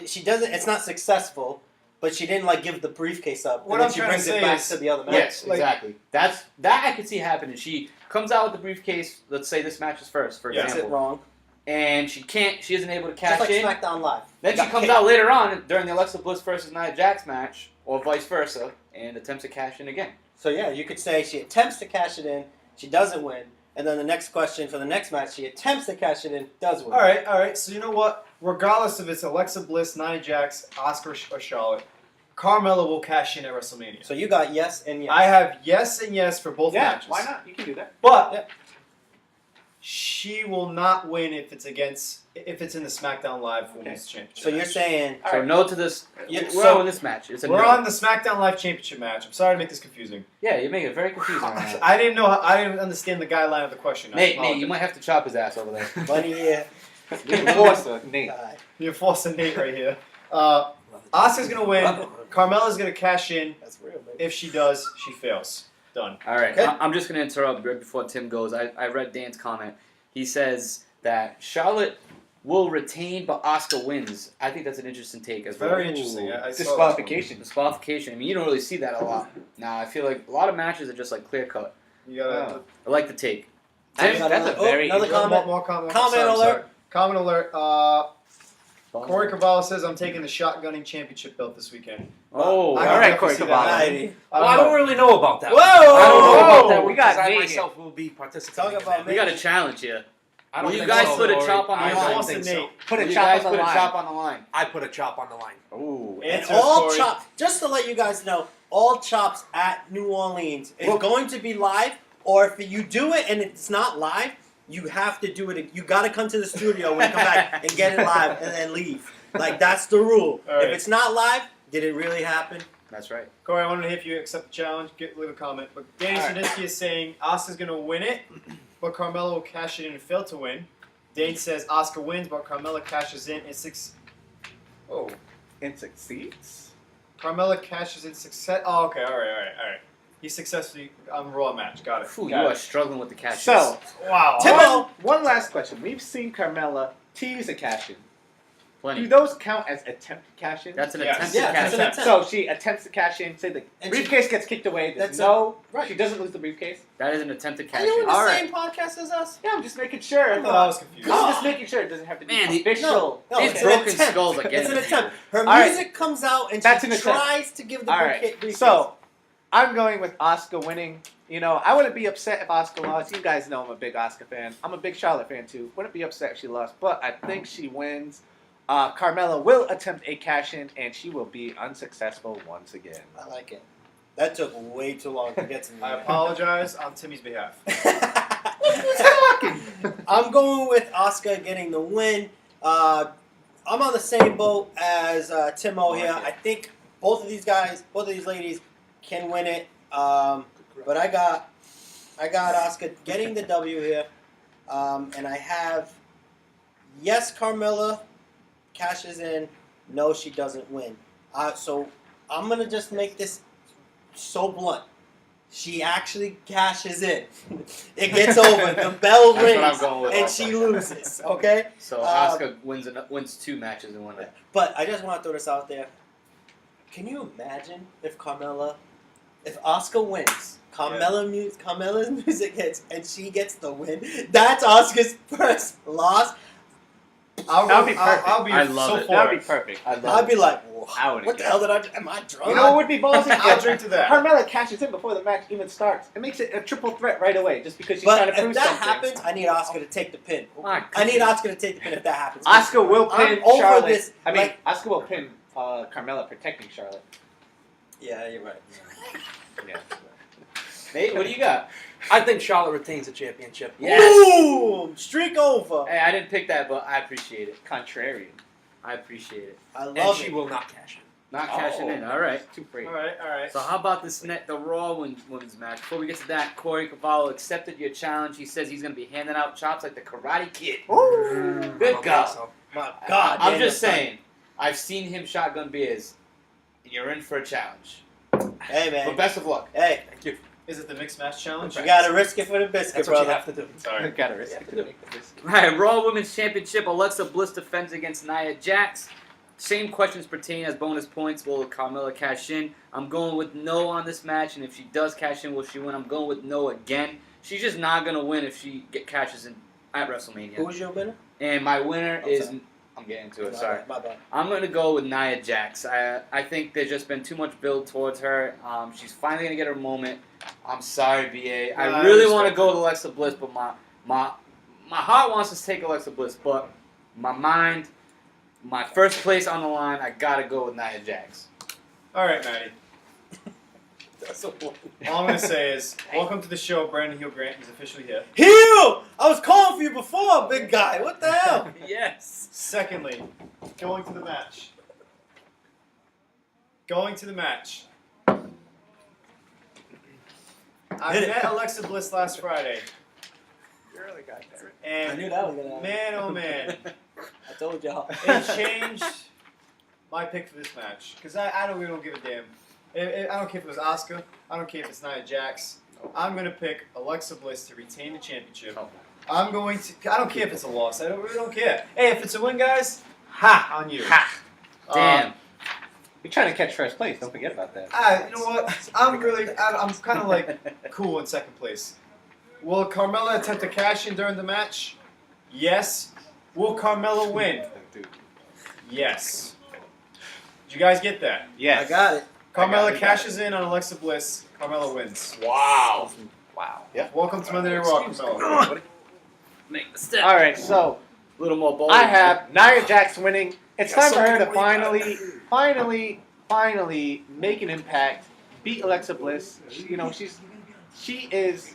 She doesn't. It's not successful, but she didn't give the briefcase up. What and then I'm she trying to brings it say back is- to the other match. Yes, Like- exactly. That I could see happening. She comes out with the briefcase. Let's say this match is first, for Yeah. Gets it example, wrong. and she isn't able to Just cash like in. SmackDown Live. Then she Got comes kicked. out later on during the Alexa Bliss versus Nia Jax match, or vice versa, and attempts to cash in again. So yeah, you could say she attempts to cash it in, she doesn't win, and then the next question for the next match, she attempts to cash it in, does win. All right. So you know what? Regardless if it's Alexa Bliss, Nia Jax, Asuka, or Charlotte, Carmella will cash in at WrestleMania. So you got yes and yes. I have yes and yes for both Yeah. matches. Why not? You can do that. But Yeah. she will not win if it's in the SmackDown Live Women's Championship. So you're match. saying So no to this. Yeah, We're so- in this match. It's a We're no. on the SmackDown Live Championship match. I'm sorry to make this confusing. Yeah, you're making it very confusing right now. I didn't understand the guideline of the question. I Nate, apologize. you might have to chop his ass over there. money here. You force a Nate. You're forcing Nate right here. Asuka's gonna win. Carmella's gonna cash in. That's real, baby. If she does, she fails. Done. All right, Okay. I'm just going to interrupt right before Tim goes. I read Dan's comment. He says that Charlotte will retain, but Asuka wins. I think that's an interesting take as well. Very interesting. I saw Disqualification. Disqualification. I mean, you don't really see that a lot. Now, I feel like a lot of matches are just like clear cut. that one. You gotta. I like the take. That's a very another comment. More comment. Comment Sorry, alert. sorry. Comment alert. Corey Cavallo says I'm taking the shotgunning championship belt this weekend. Oh, I all can right, definitely Corey see that Cavallo. happening. Well, I don't really know about that. Whoa! I don't know about that. We We got got I Nate myself will be participating. Talk in about that. we got a challenge here. I don't Will you think guys so, put a Corey. chop on the I line? don't think so. Nate. Put a Will you chop guys on the put line. a chop on the line? I put a chop on the line. Ooh. And Answers, all Corey. chops, just to let you guys know, all chops at New Orleans is going to be live, or if you do it and it's not live, you have to do it. You got to come to the studio when you come back and get it live and then leave. Like, that's the rule. All right. If it's not live, did it really happen? That's right. Corey, I wanted to hear if you accept the challenge. Leave a comment. But Danny All right. Sadinsky is saying Asuka's going to win it, but Carmella will cash it in and fail to win. Dane says Asuka wins, but Carmella cashes in Oh. And succeeds? Carmella cashes in success. Oh, okay. All right. He successfully on the Raw match. Got it. Phew, you Got are it. struggling with the cash. So, Wow. Timo! one last question. We've seen Carmella tease a cash-in. Do Plenty. those count as attempt cash-in? That's an Yes. attempt Yeah, to that's cash an in. attempt. So she attempts to cash in, say the And briefcase gets kicked away, there's That's no, right. she doesn't lose the briefcase. That is an attempt to cash Are you in in. the All same podcast as us? Yeah, I'm just making sure. I thought I was confused. God. I'm just making sure it doesn't have to be Man, the- official. No, These it's broken an attempt. skulls are getting It's an me. attempt. Her All right. music comes out and That's she an attempt. tries to give the All right, briefcase. so I'm going with Asuka winning. You know, I wouldn't be upset if Asuka lost. You guys know I'm a big Asuka fan. I'm a big Charlotte fan too. Wouldn't be upset if she lost, but I think she wins. Carmella will attempt a cash-in, and she will be unsuccessful once again. I like it. That took way too long to get to me. I apologize on Timmy's behalf. I'm going with Asuka getting the win. I'm on the same boat as Timo here. I think both of these ladies can win it. But I got Asuka getting the W here. And I have, yes, Carmella cashes in. No, she doesn't win. So I'm going to just make this so blunt. She actually cashes in. It gets over. The bell That's what I'm rings, going with and also. she loses. Okay. So Asuka wins 2 matches in one night. But I just want to throw this out there. Can you imagine if Asuka wins, Carmella's music hits, and she gets the win? That's Asuka's first loss. That'd be perfect. I'll be I love so it. for That would it. be perfect. I'd be like, I wouldn't what the care. hell did I do? Am I drunk? You know what would be ballsy? I'll drink to that. Carmella cashes in before the match even starts. It makes it a triple threat right away, just because she's But trying to if prove that something. happens, I need Asuka to take the pin. My I need goodness. Asuka to take the pin if that happens. Asuka will pin I'm over Charlotte. this, I mean, like- Asuka will pin Carmella protecting Charlotte. Yeah, you're right. Yeah. Nate, what do you got? I think Charlotte retains the championship. Yes. Boom! Streak over. Hey, I didn't pick that, but I appreciate it. Contrarian. I appreciate it. I And love she it. will not cash in. Not cashing in. All right. Too free. All right. So how about the Raw women's match? Before we get to that, Corey Cavallo accepted your challenge. He says he's going to be handing out chops like the Karate Kid. I Good don't God. think so. My God. I'm Daniel just saying. I've seen him shotgun beers. You're in for a challenge. Hey, But man. best of luck. Hey, Thank you. Is it the mixed match challenge? you got to risk it for the biscuit, That's what you brother. have to do. Sorry. Gotta risk Yeah. it to make this. All right, Raw Women's Championship. Alexa Bliss defends against Nia Jax. Same questions pertain as bonus points. Will Carmella cash in? I'm going with no on this match, and if she does cash in, will she win? I'm going with no again. She's just not going to win if she cashes in at WrestleMania. Who's your winner? And my winner I'm is... sorry. I'm getting to it, My sorry. bad, my bad. I'm going to go with Nia Jax. I think there's just been too much build towards her. She's finally going to get her moment. I'm sorry, BA. I I really respect want to go with Alexa Bliss, but my heart wants to take Alexa Bliss, but my mind, my first place on the line, I got to go with Nia Jax. All right, Maddie. That's a one. All I'm gonna say is, welcome to the show, Brandon Hill Grant. He's officially here. Heel! I was calling for you before, big guy. What the hell? Yes. Secondly, going to the match. Going to the match. I Hit it. met Alexa Bliss last Friday, You really got there. I knew and that was going to happen. man, oh man, I told y'all. it changed my pick for this match because I really don't give a damn. I don't care if it was Asuka. I don't care if it's Nia Jax. I'm gonna pick Alexa Bliss to retain the championship. Oh. I'm going to. I don't care if it's a loss. I really don't care. Hey, if it's a win, guys, ha on you. Ha! Damn. You're trying to catch first place. Don't forget about that. You know what? I'm kind of like cool in second place. Will Carmella attempt to cash in during the match? Yes. Will Carmella win? Yes. Did you guys get that? Yes. I got it. Carmella cashes in on Alexa Bliss. Carmella wins. Wow. Wow. Welcome to Monday Night Raw, Carmella. Make the step. All right, so A little more bold. I have Nia Jax winning. It's Got time for her to something finally make an impact, beat Alexa Bliss. She is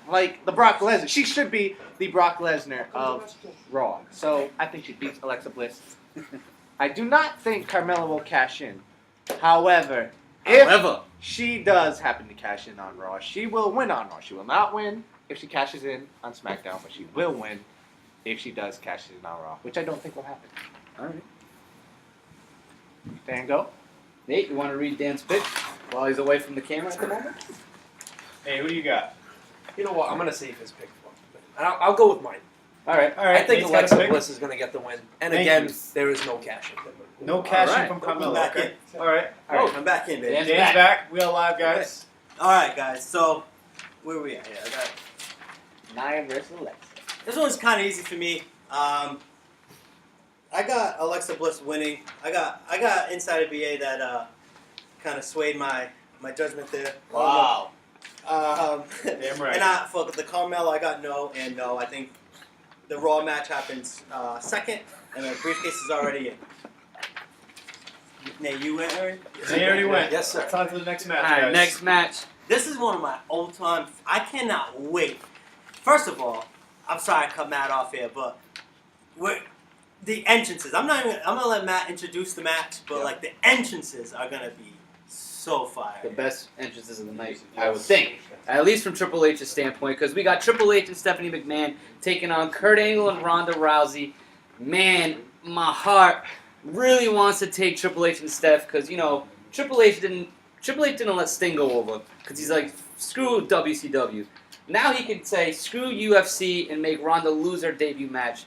like the Brock Lesnar. She should be the Brock Lesnar of Raw. So I think she beats Alexa Bliss. I do not think Carmella will cash in. However, if she does happen to cash in on Raw, she will win on Raw. She will not win if she cashes in on SmackDown, but she will win if she does cash in on Raw, which I don't think will happen. All right. Dan, go. Nate, you want to read Dan's pick while he's away from the camera at the moment? Hey, who do you got? You know what? I'm gonna save his pick for him. I'll go with mine. All right. All right. I think Nate's got a Alexa pick. Bliss is gonna get the win. And Thank again, you. there is no cash in. No cashing All right. from Welcome Carmella. back Okay. All right. Oh, I'm back in, baby. Dan's Dan's back. We are live, guys. All right, guys. So, where are we at here? I got Nia versus Alexa. this one's kind of easy for me. I got Alexa Bliss winning. I got Insider BA that kind of swayed my judgment there. Wow. Damn Damn right. And for the Carmella, I got no and no. I think the Raw match happens second, and the briefcase is already in. Nate, you went, Aaron? They already went. Yes, sir. It's on to the next match, All right. guys. Next match. This is one of my all-time. I cannot wait. First of all, I'm sorry I cut Matt off here, but the entrances. I'm gonna let Matt introduce the match, but like the entrances are gonna be so fire. The best entrances of the night, I would think. At least from Triple H's standpoint, because we got Triple H and Stephanie McMahon taking on Kurt Angle and Ronda Rousey. Man, my heart really wants to take Triple H and Steph, because Triple H didn't let Sting go over, because he's like, screw WCW. Now he can say screw UFC and make Ronda lose her debut match.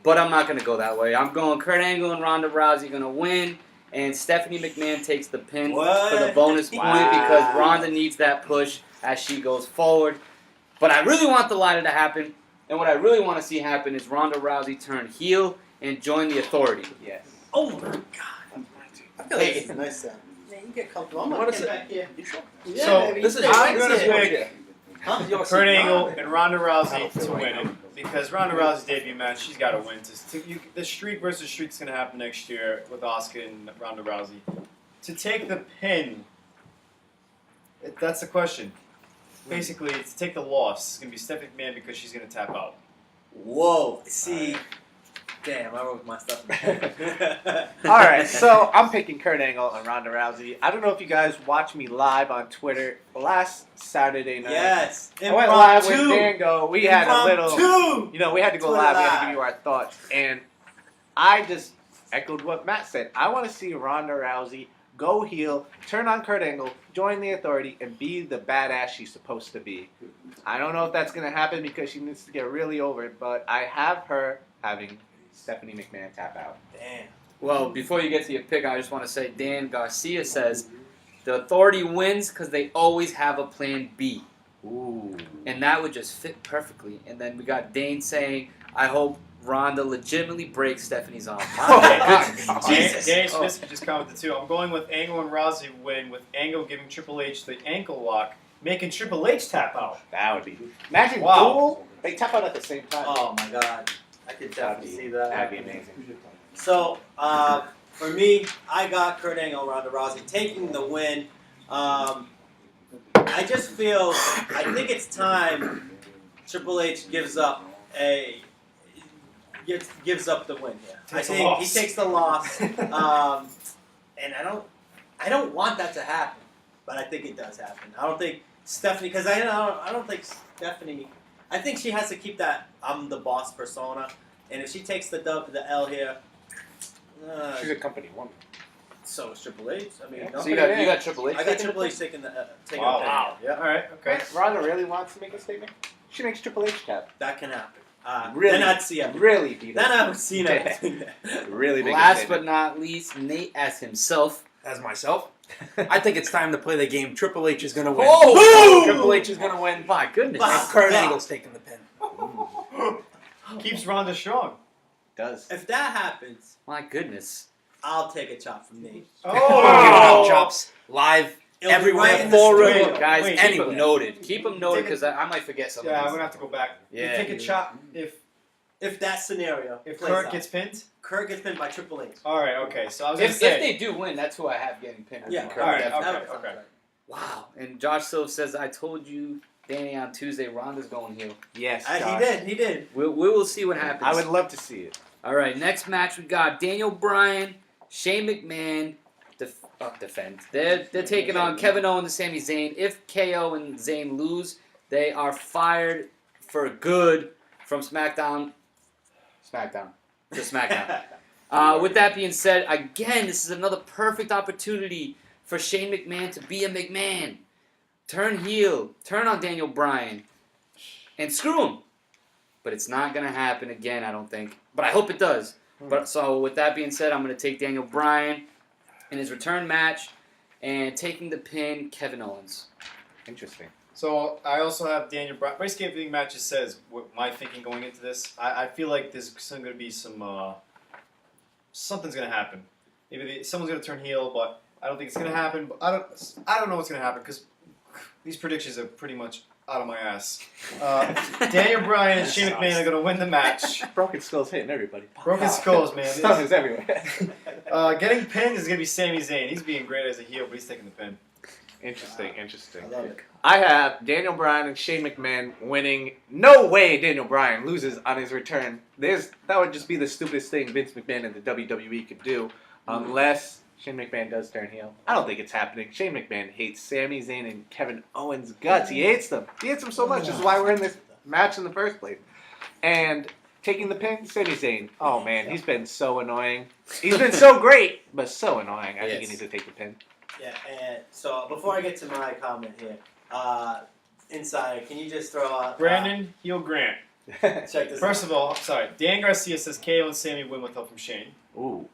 But I'm not going to go that way. I'm going Kurt Angle and Ronda Rousey going to win. And Stephanie McMahon takes the pin for the bonus point because Ronda needs that push as she goes forward. But I really want the ladder to happen. And what I really want to see happen is Ronda Rousey turn heel and join the Authority. Yes. Oh my god! I feel like it's a nice sound. Man, you get comfortable. I'm gonna get back here. You sure? Yeah, So, baby. This is I'm That's gonna it. pick Huh? Kurt Angle and Ronda Rousey to win it because Ronda Rousey's debut match, she's got to win. The streak versus streak's gonna happen next year with Asuka and Ronda Rousey. To take the pin, that's the question. Basically, to take the loss, it's gonna be Stephanie McMahon because she's gonna tap out. Whoa! See, damn, I wrote my stuff. All right, so I'm picking Kurt Angle and Ronda Rousey. I don't know if you guys watched me live on Twitter last Saturday night. Yes. I went live with Impromptu. Dango. We had a little, Impromptu. we had to go Twitter live. We had to live. give you our thoughts, and I just echoed what Matt said. I want to see Ronda Rousey go heel, turn on Kurt Angle, join the Authority, and be the badass she's supposed to be. I don't know if that's gonna happen because she needs to get really over it, but I have her having Stephanie McMahon tap out. Damn. Well, before you get to your pick, I just want to say Dan Garcia says the Authority wins because they always have a plan B. Ooh. And that would just fit perfectly. And then we got Dane saying, I hope Ronda legitimately breaks Stephanie's arm. Jesus. Danny Smith just commented too. I'm going with Angle and Rousey win, with Angle giving Triple H the ankle lock, making Triple H tap out. That would be. Imagine Wow. duel. They tap out at the same time. Oh my god. I could definitely see that. That'd be amazing. So, for me, I got Kurt Angle, Ronda Rousey taking the win. I just feel, I think it's time Triple H gives up the win here. I Takes a think loss. he takes the loss, and I don't want that to happen, but I think it does happen. I don't think Stephanie, because I don't think Stephanie. I think she has to keep that I'm the boss persona, and if she takes the L here, She's a company woman. so is Triple H. I mean, So you got Triple H. I got Triple H taking the Wow. the Yeah. All right. Okay. Ronda really wants to make a statement. She makes Triple H tap. That can happen. Really? Then I'd see everything. Really beat Then it. I would see everything. Really big. Last but not least, Nate as himself. As myself, I think it's time to play the game. Triple H is going to win. Oh! Triple H is going to win. My goodness. Wow. And Kurt God. Angle's taking the pin. Keeps Ronda strong. Does. If that happens, My goodness. I'll take a chop from Nate. Giving out chops live It'll be everywhere. right in the Forum. studio. Guys, wait, keep anyway. them noted. Keep them noted Take because I might forget something. Yeah, I'm gonna have to go back. Yeah. You take a chop If that scenario if plays Kurt out. gets pinned. Kurt gets pinned by Triple H. All right. Okay. So I was gonna If say. they do win, that's who I have getting pinned. Yeah. Kurt, All right, definitely. okay, okay. Wow. And Josh Silv says, I told you, Danny, on Tuesday, Ronda's going heel. Yes. He Josh. did. He did. We will see what happens. I would love to see it. All right, next match we got Daniel Bryan, Shane McMahon defend. They're taking on Kevin Owens and Sami Zayn. If KO and Zayn lose, they are fired for good from SmackDown to SmackDown. With that being said, again, this is another perfect opportunity for Shane McMahon to be a McMahon. Turn heel, turn on Daniel Bryan, and screw him. But it's not going to happen again, I don't think. But I hope it does. But so with that being said, I'm going to take Daniel Bryan in his return match and taking the pin, Kevin Owens. Interesting. So I also have Daniel Bryan. Basically, everything matches says what my thinking going into this. I feel like there's going to be some something's going to happen. Maybe someone's going to turn heel, but I don't think it's going to happen. But I don't know what's going to happen because these predictions are pretty much out of my ass. Daniel Bryan and Shane McMahon are going to win the match. Broken Skull's hitting everybody. Broken skulls, man. Stuff is everywhere. Getting pinned is going to be Sami Zayn. He's being great as a heel, but he's taking the pin. Interesting. Interesting. I love it. I have Daniel Bryan and Shane McMahon winning. No way Daniel Bryan loses on his return. That would just be the stupidest thing Vince McMahon and the WWE could do, unless Shane McMahon does turn heel. I don't think it's happening. Shane McMahon hates Sami Zayn and Kevin Owens' guts. He hates them. He hates them so much. This is why we're in this match in the first place. And taking the pin, Sami Zayn. Oh man, he's been so annoying. He's been so great, but so annoying. I think he needs to take the pin. Yeah, and so before I get to my comment here, Insider, can you just throw out... Brandon Heel Grant. check this First of all, sorry. Dan Garcia says KO and Sammy win with help from Shane. Ooh.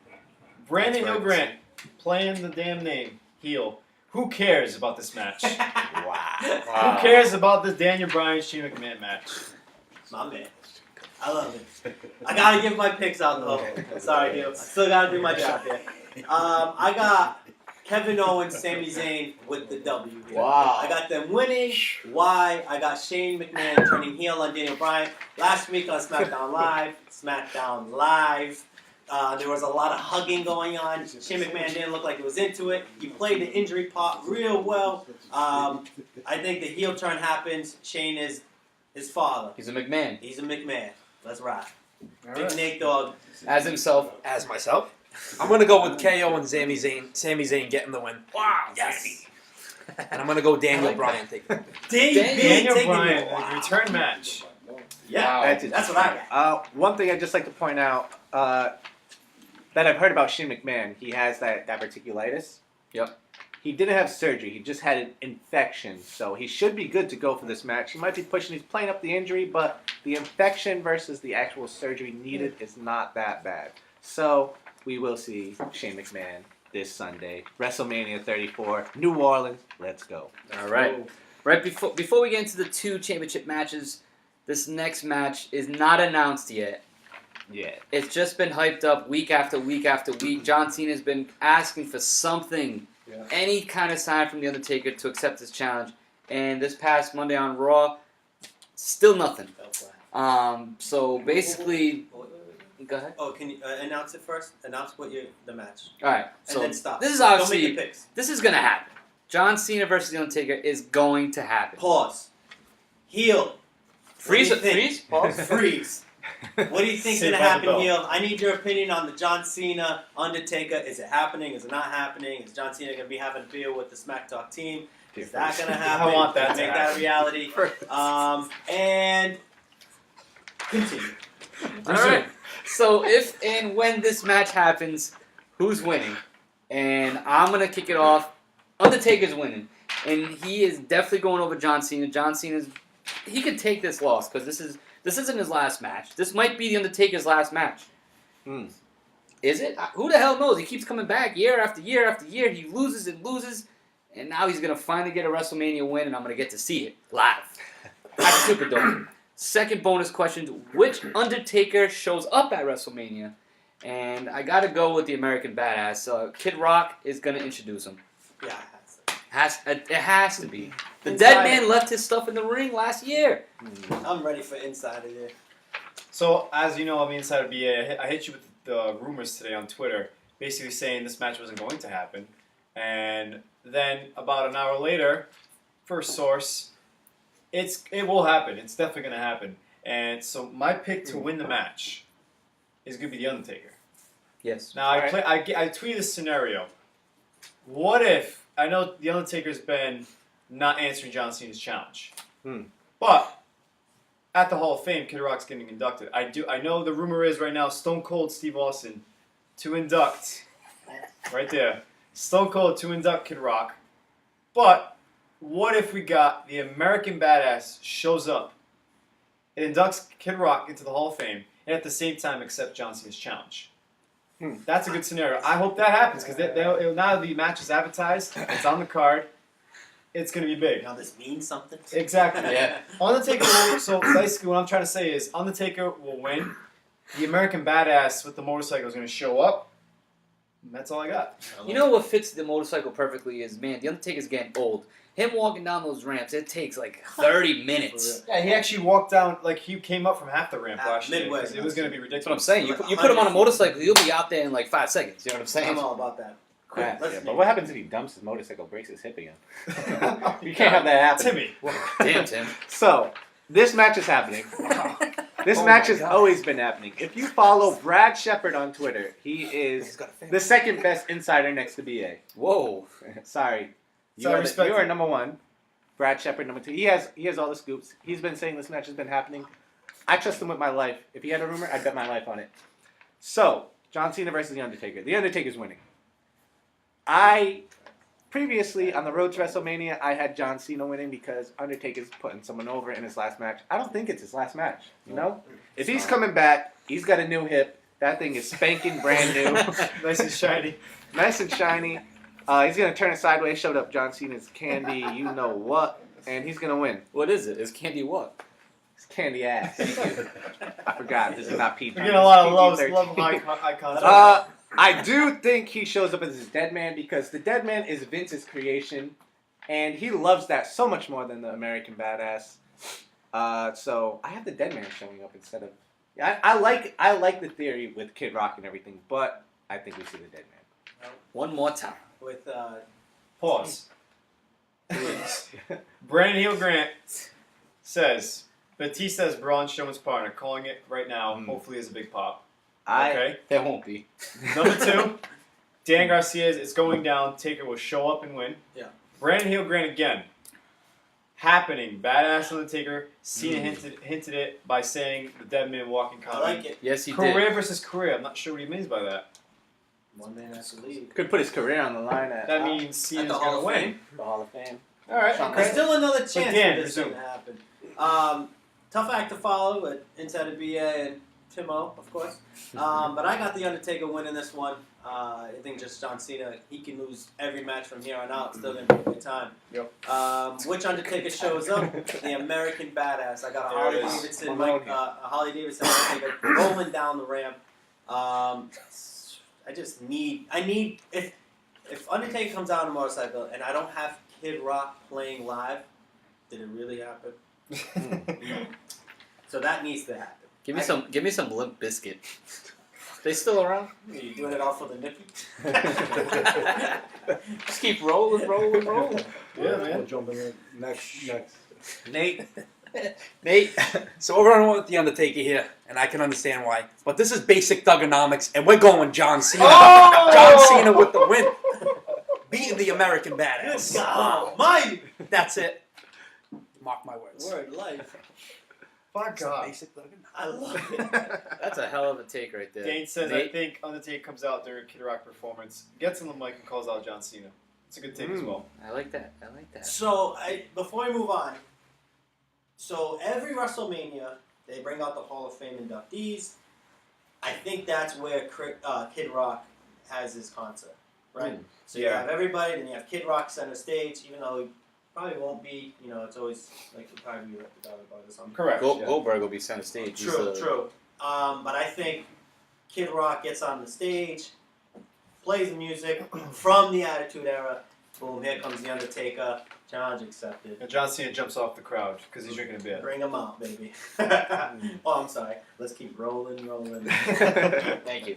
Brandon That's Heel Grant playing the damn name heel. Who cares about this match? Wow. Who cares about the Daniel Bryan Shane McMahon match? My man. I love it. I gotta give my picks out though. Sorry, Gil. I still gotta do my job here. I got Kevin Owens, Sami Zayn with the W here. Wow. I got them winning. Why? I got Shane McMahon turning heel on Daniel Bryan. Last week on SmackDown Live, there was a lot of hugging going on. Shane McMahon didn't look like he was into it. He played the injury part real well. I think the heel turn happens. Shane is his father. He's a McMahon. He's a McMahon. Let's ride. All Big right. Nate Dogg. As himself. As myself, I'm going to go with KO and Sami Zayn. Sami Zayn getting the win. Wow, yes. And I'm going to go Daniel Bryan taking the win. Daniel taking Bryan, it. like, return match. Yeah, That's that's what I got. One thing I'd just like to point out that I've heard about Shane McMahon, he has that diverticulitis. Yep. He didn't have surgery. He just had an infection. So he should be good to go for this match. He might be pushing. He's playing up the injury, but the infection versus the actual surgery needed is not that bad. So we will see Shane McMahon this Sunday. WrestleMania 34, New Orleans. Let's go. All right. Right before we get into the two championship matches, this next match is not announced yet. Yeah. It's just been hyped up week after week after week. John Cena's been asking for something, any kind of sign from The Undertaker to accept this challenge. And this past Monday on Raw, still nothing. So basically, go ahead. Oh, can you announce it first? Announce the match. All right. And So then stop. this is Don't obviously make the picks. this is gonna happen. John Cena versus The Undertaker is going to happen. Pause. Heel. Freeze. What do you think? Freeze. Pause. Freeze. What do you think's Saved gonna by the happen, bell. heel? I need your opinion on the John Cena Undertaker. Is it happening? Is it not happening? Is John Cena gonna be having a beer with the SmackTalk team? Is that gonna happen? I want that to Make that a happen. reality. And continue. All right. So if and when this match happens, who's winning? And I'm gonna kick it off. Undertaker's winning, and he is definitely going over John Cena. John Cena's he can take this loss because this isn't his last match. This might be the Undertaker's last match. Is it? Who the hell knows? He keeps coming back year after year after year. He loses and loses, and now he's gonna finally get a WrestleMania win, and I'm gonna get to see it live at Superdome. Second bonus question: which Undertaker shows up at WrestleMania? And I gotta go with the American Badass. Kid Rock is gonna introduce him. Yeah. It has to be. The Inside. dead man left his stuff in the ring last year. I'm ready for Insider here. So, as you know, I'm the Insider BA. I hit you with the rumors today on Twitter, basically saying this match wasn't going to happen. And then about an hour later, first source, it will happen. It's definitely going to happen. And so my pick to win the match is going to be The Undertaker. Yes. Now, I tweeted this scenario. What if, I know The Undertaker's been not answering John Cena's challenge. But at the Hall of Fame, Kid Rock's getting inducted. I know the rumor is right now Stone Cold Steve Austin to induct, right there, Stone Cold to induct Kid Rock. But what if we got the American Badass shows up, it inducts Kid Rock into the Hall of Fame, and at the same time accept John Cena's challenge? That's a good scenario. I hope that happens because now the match is advertised. It's on the card. It's going to be big. Now this means something. Exactly. Yeah. Undertaker will, so basically what I'm trying to say is Undertaker will win. The American Badass with the motorcycle is going to show up. And that's all I got. You know what fits the motorcycle perfectly is, man, The Undertaker's getting old. Him walking down those ramps, it takes like 30 minutes. Yeah, he actually walked down, like he came up from half the ramp last year. midway. 'Cause it was going to be ridiculous. That's what I'm saying. You put him on a motorcycle, he'll be out there in like 5 seconds. You know what I'm saying? I'm all about that. Yeah, Let's but what happens if he dumps his motorcycle, breaks his hip again? You can't have that happen. Timmy. Damn, Tim. So, this match is happening. This match has always been happening. If you follow Brad Shepard on Twitter, he is the second best insider next to BA. Whoa. Sorry. You are number one. Brad Shepard number two. He has all the scoops. He's been saying this match has been happening. I trust him with my life. If he had a rumor, I'd bet my life on it. So, John Cena versus The Undertaker. The Undertaker's winning. Previously, on the road to WrestleMania, I had John Cena winning because Undertaker's putting someone over in his last match. I don't think it's his last match, you know? If he's coming back, he's got a new hip. That thing is spanking brand new. Nice and shiny. Nice and shiny. He's going to turn it sideways, showed up John Cena's candy, you know what, and he's going to win. What is it? Is candy what? It's candy ass. I forgot. This is not PG. We're getting a lot of love icons. I do think he shows up as his dead man because the dead man is Vince's creation, and he loves that so much more than the American Badass. So I have the dead man showing up instead of. I like the theory with Kid Rock and everything, but I think we see the dead man. One more time. With Pause. Brandon Heel Grant says Batista's Braun Strowman's partner, calling it right now. Hopefully, is a big pop. Okay. There won't be. Number two, Dan Garcia is going down. Taker will show up and win. Yeah. Brandon Heel Grant again. Happening. Badass Undertaker. Cena hinted it by saying the dead man walking I comment. like it. Yes, he Career did. versus career. I'm not sure what he means by that. One man has to leave. Could put his career on the line at That means Cena's the Hall going to of win. the Hall of Fame. All right. There's Okay. still another chance Dan, for this thing resume. to happen. Tough act to follow with Insider BA and Timo, of course. But I got The Undertaker winning this one. I think just John Cena, he can lose every match from here on out. It's still going to be a good time. Yep. Which Undertaker shows up? The American Badass. I got a There Harley it is. Davidson, a Harley Davidson Undertaker rolling down the ramp. If Undertaker comes out on a motorcycle and I don't have Kid Rock playing live, did it really happen? So that needs to happen. Give me some Limp Bizkit. They still around? Are you doing it all for the nippy? Just keep rolling. Yeah, man. We'll jump in next. Nate. Nate, so we're on with The Undertaker here, and I can understand why. But this is basic thugonomics, and we're going John Cena. Oh! John Cena with the win. Beating the American Badass. God, my That's it. Mark my words. word life. By God. Basic thugonomics. I love it. That's a hell of a take right there. Dane says, Nate? I think Undertaker comes out during Kid Rock performance, gets on the mic and calls out John Cena. It's a good take as well. I like that. So, before we move on, So every WrestleMania, they bring out the Hall of Fame inductees. I think that's where Kid Rock has his concert, right? So you Yeah. have everybody, then you have Kid Rock center stage, even though he probably won't be, it's always like he'll probably be about or something. Correct. yeah. Goldberg will be center stage. True. But I think Kid Rock gets on the stage, plays the music from the Attitude Era. Boom, here comes The Undertaker. Challenge accepted. And John Cena jumps off the crowd because he's drinking a beer. Bring him out, baby. Oh, I'm sorry. Let's keep rolling. Thank you.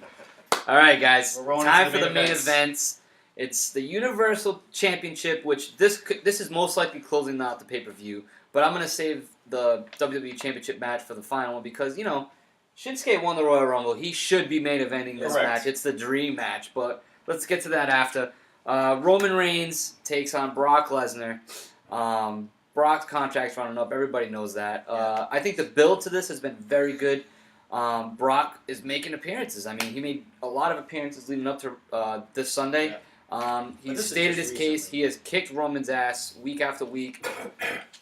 All right, guys. We're rolling Time into for the the main main events. events. It's the Universal Championship, which this is most likely closing out the pay-per-view. But I'm gonna save the WWE Championship match for the final one because Shinsuke won the Royal Rumble. He should be main eventing this Correct. match. It's the dream match. But let's get to that after. Roman Reigns takes on Brock Lesnar. Brock's contract's running up. Everybody knows that. I think the build to this has been very good. Brock is making appearances. I mean, he made a lot of appearances leading up to this Sunday. He this is stated just his case. recently. He has kicked Roman's ass week after week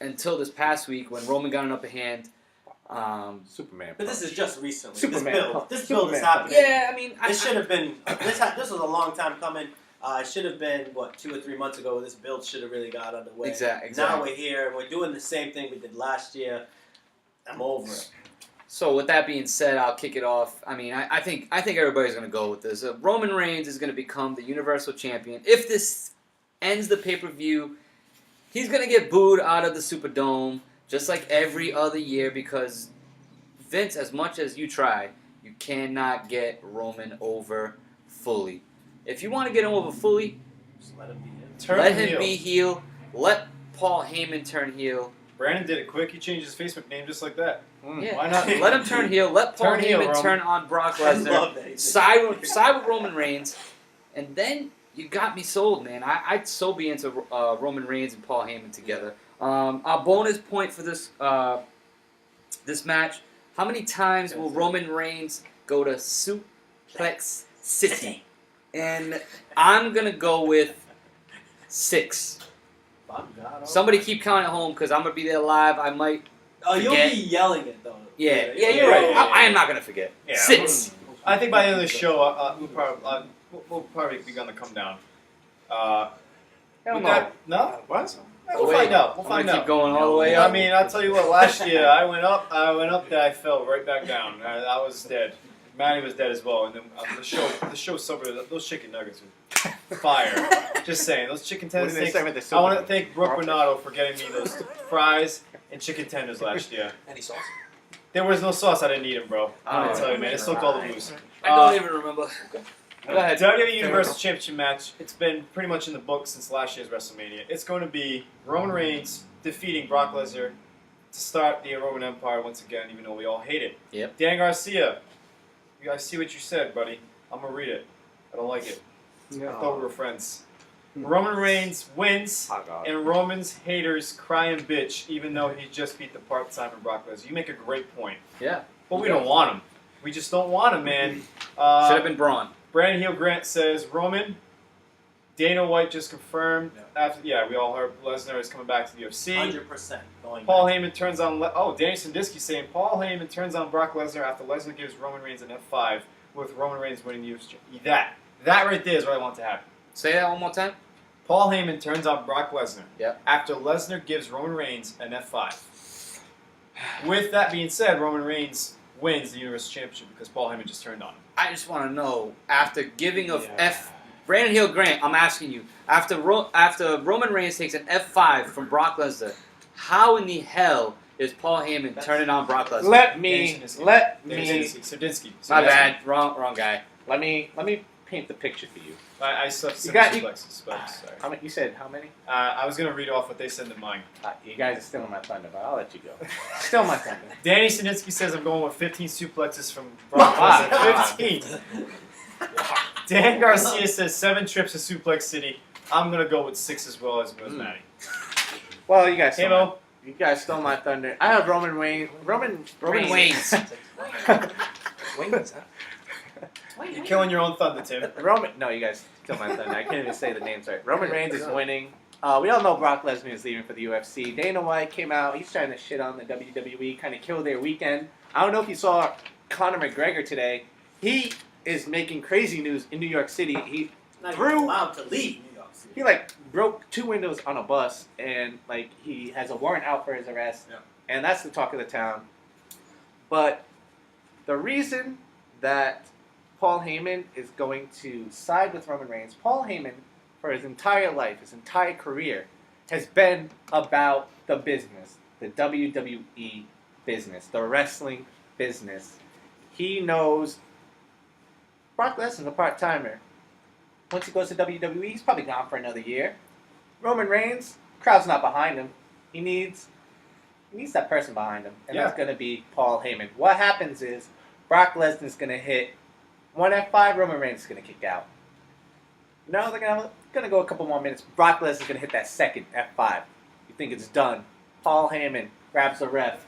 until this past week when Roman got an upper hand. Superman. But this is just recently. Superman. This build is Superman. happening. Yeah, I mean, This should have been. This was a long time coming. It should have been 2 or 3 months ago. This build should have really got underway. Exactly. Now we're here and we're doing the same thing we did last year. I'm over it. So with that being said, I'll kick it off. I mean, I think everybody's going to go with this. Roman Reigns is going to become the Universal Champion. If this ends the pay-per-view, he's going to get booed out of the Superdome just like every other year because Vince, as much as you try, you cannot get Roman over fully. If you want to get him over fully, Just let him be him. Turn him heel. be heel. Let Paul Heyman turn heel. Brandon did it quick. He changed his Facebook name just like that. Yeah. Why not? Let him turn heel. Let Paul Turn heel, Heyman Roman. turn on Brock I Lesnar. love that. Side with Roman Reigns, and then you got me sold, man. I'd so be into Roman Reigns and Paul Heyman together. Our bonus point for this this match: how many times will Roman Reigns go to Suplex City? And I'm gonna go with 6. Somebody keep counting at home because I'm gonna be there live. I might. Oh, you'll forget. be yelling it though. Yeah, you're right. yeah, I am not gonna forget. Yeah, 6. I think by the end of the show, we'll probably be gonna come down. Hell With no. that- no? What? We'll Wait, find out. We'll I'm find gonna out. keep going all the way up. I mean, I'll tell you what. Last year, I went up, then I fell right back down. I was dead. Manny was dead as well, and then the show sobered. Those chicken nuggets were fire. Just saying, those chicken What tenders. did they say with the I want to silver? thank Brooke Renato for getting me those fries and chicken tenders last year. Any sauce? There was no sauce. I didn't eat them, bro. I'm gonna Oh, tell you, man. It soaked all the booze. I don't even remember. Go ahead. WWE Universal Championship match. It's been pretty much in the book since last year's WrestleMania. It's going to be Roman Reigns defeating Brock Lesnar to start the Roman Empire once again, even though we all hate it. Yep. Dan Garcia, you guys see what you said, buddy. I'm going to read it. I don't like it. I thought we were friends. Roman Reigns wins, Oh, God. and Roman's haters cry and bitch, even though he just beat the part-timer Brock Lesnar. You make a great point. Yeah. But we don't want him. We just don't want him, man. Should have been Braun. Brandon Heel Grant says Roman. Dana White just confirmed. We all heard Lesnar is coming back to the UFC. 100% going. Paul back. Heyman turns on. Danny Sandusky saying Paul Heyman turns on Brock Lesnar after Lesnar gives Roman Reigns an F5 with Roman Reigns winning the UFC. That right there is what I want to happen. Say that one more time. Paul Heyman turns on Brock Lesnar Yep. after Lesnar gives Roman Reigns an F5. With that being said, Roman Reigns wins the Universal Championship because Paul Heyman just turned on him. I just want to know, after giving of Brandon Hill Grant, I'm asking you, after Roman Reigns takes an F5 from Brock Lesnar, how in the hell is Paul Heyman turning on Brock Lesnar? Let me Sadinsky. My bad, wrong guy. let me paint the picture for you. I slept You some got- suplexes, but sorry. How many? You said how many? I was gonna read off what they said in mine. You guys are stealing my thunder, but I'll let you go. Still my thunder. Danny Sininsky says I'm going with 15 suplexes from Brock Lesnar. 15. Dan Garcia says 7 trips to Suplex City. I'm gonna go with 6 as well as Matty. Well, you guys. Hey, Stole Mo. you guys stole my thunder. I have Roman Reigns. Roman Reigns. Wings, huh? You're killing your own thunder, Tim. Roman. No, you guys stole my thunder. I can't even say the names right. Roman Reigns is winning We all know Brock Lesnar is leaving for the UFC. Dana White came out. He's trying to shit on the WWE, kind of kill their weekend. I don't know if you saw Conor McGregor today. He is making crazy news in New York City. He Not threw. even allowed to leave New York City. He like broke 2 windows on a bus, and like he has a warrant out for his arrest. Yeah. And that's the talk of the town. But the reason that Paul Heyman is going to side with Roman Reigns, Paul Heyman, for his entire life, his entire career, has been about the business, the WWE business, the wrestling business. He knows Brock Lesnar's a part-timer. Once he goes to WWE, he's probably gone for another year. Roman Reigns, crowd's not behind him. He needs that person behind him, and that's going to be Paul Heyman. What happens is Brock Lesnar's going to hit 1 F5, Roman Reigns is going to kick out. No, they're going to go a couple more minutes. Brock Lesnar's going to hit that second F5. You think it's done. Paul Heyman grabs the ref.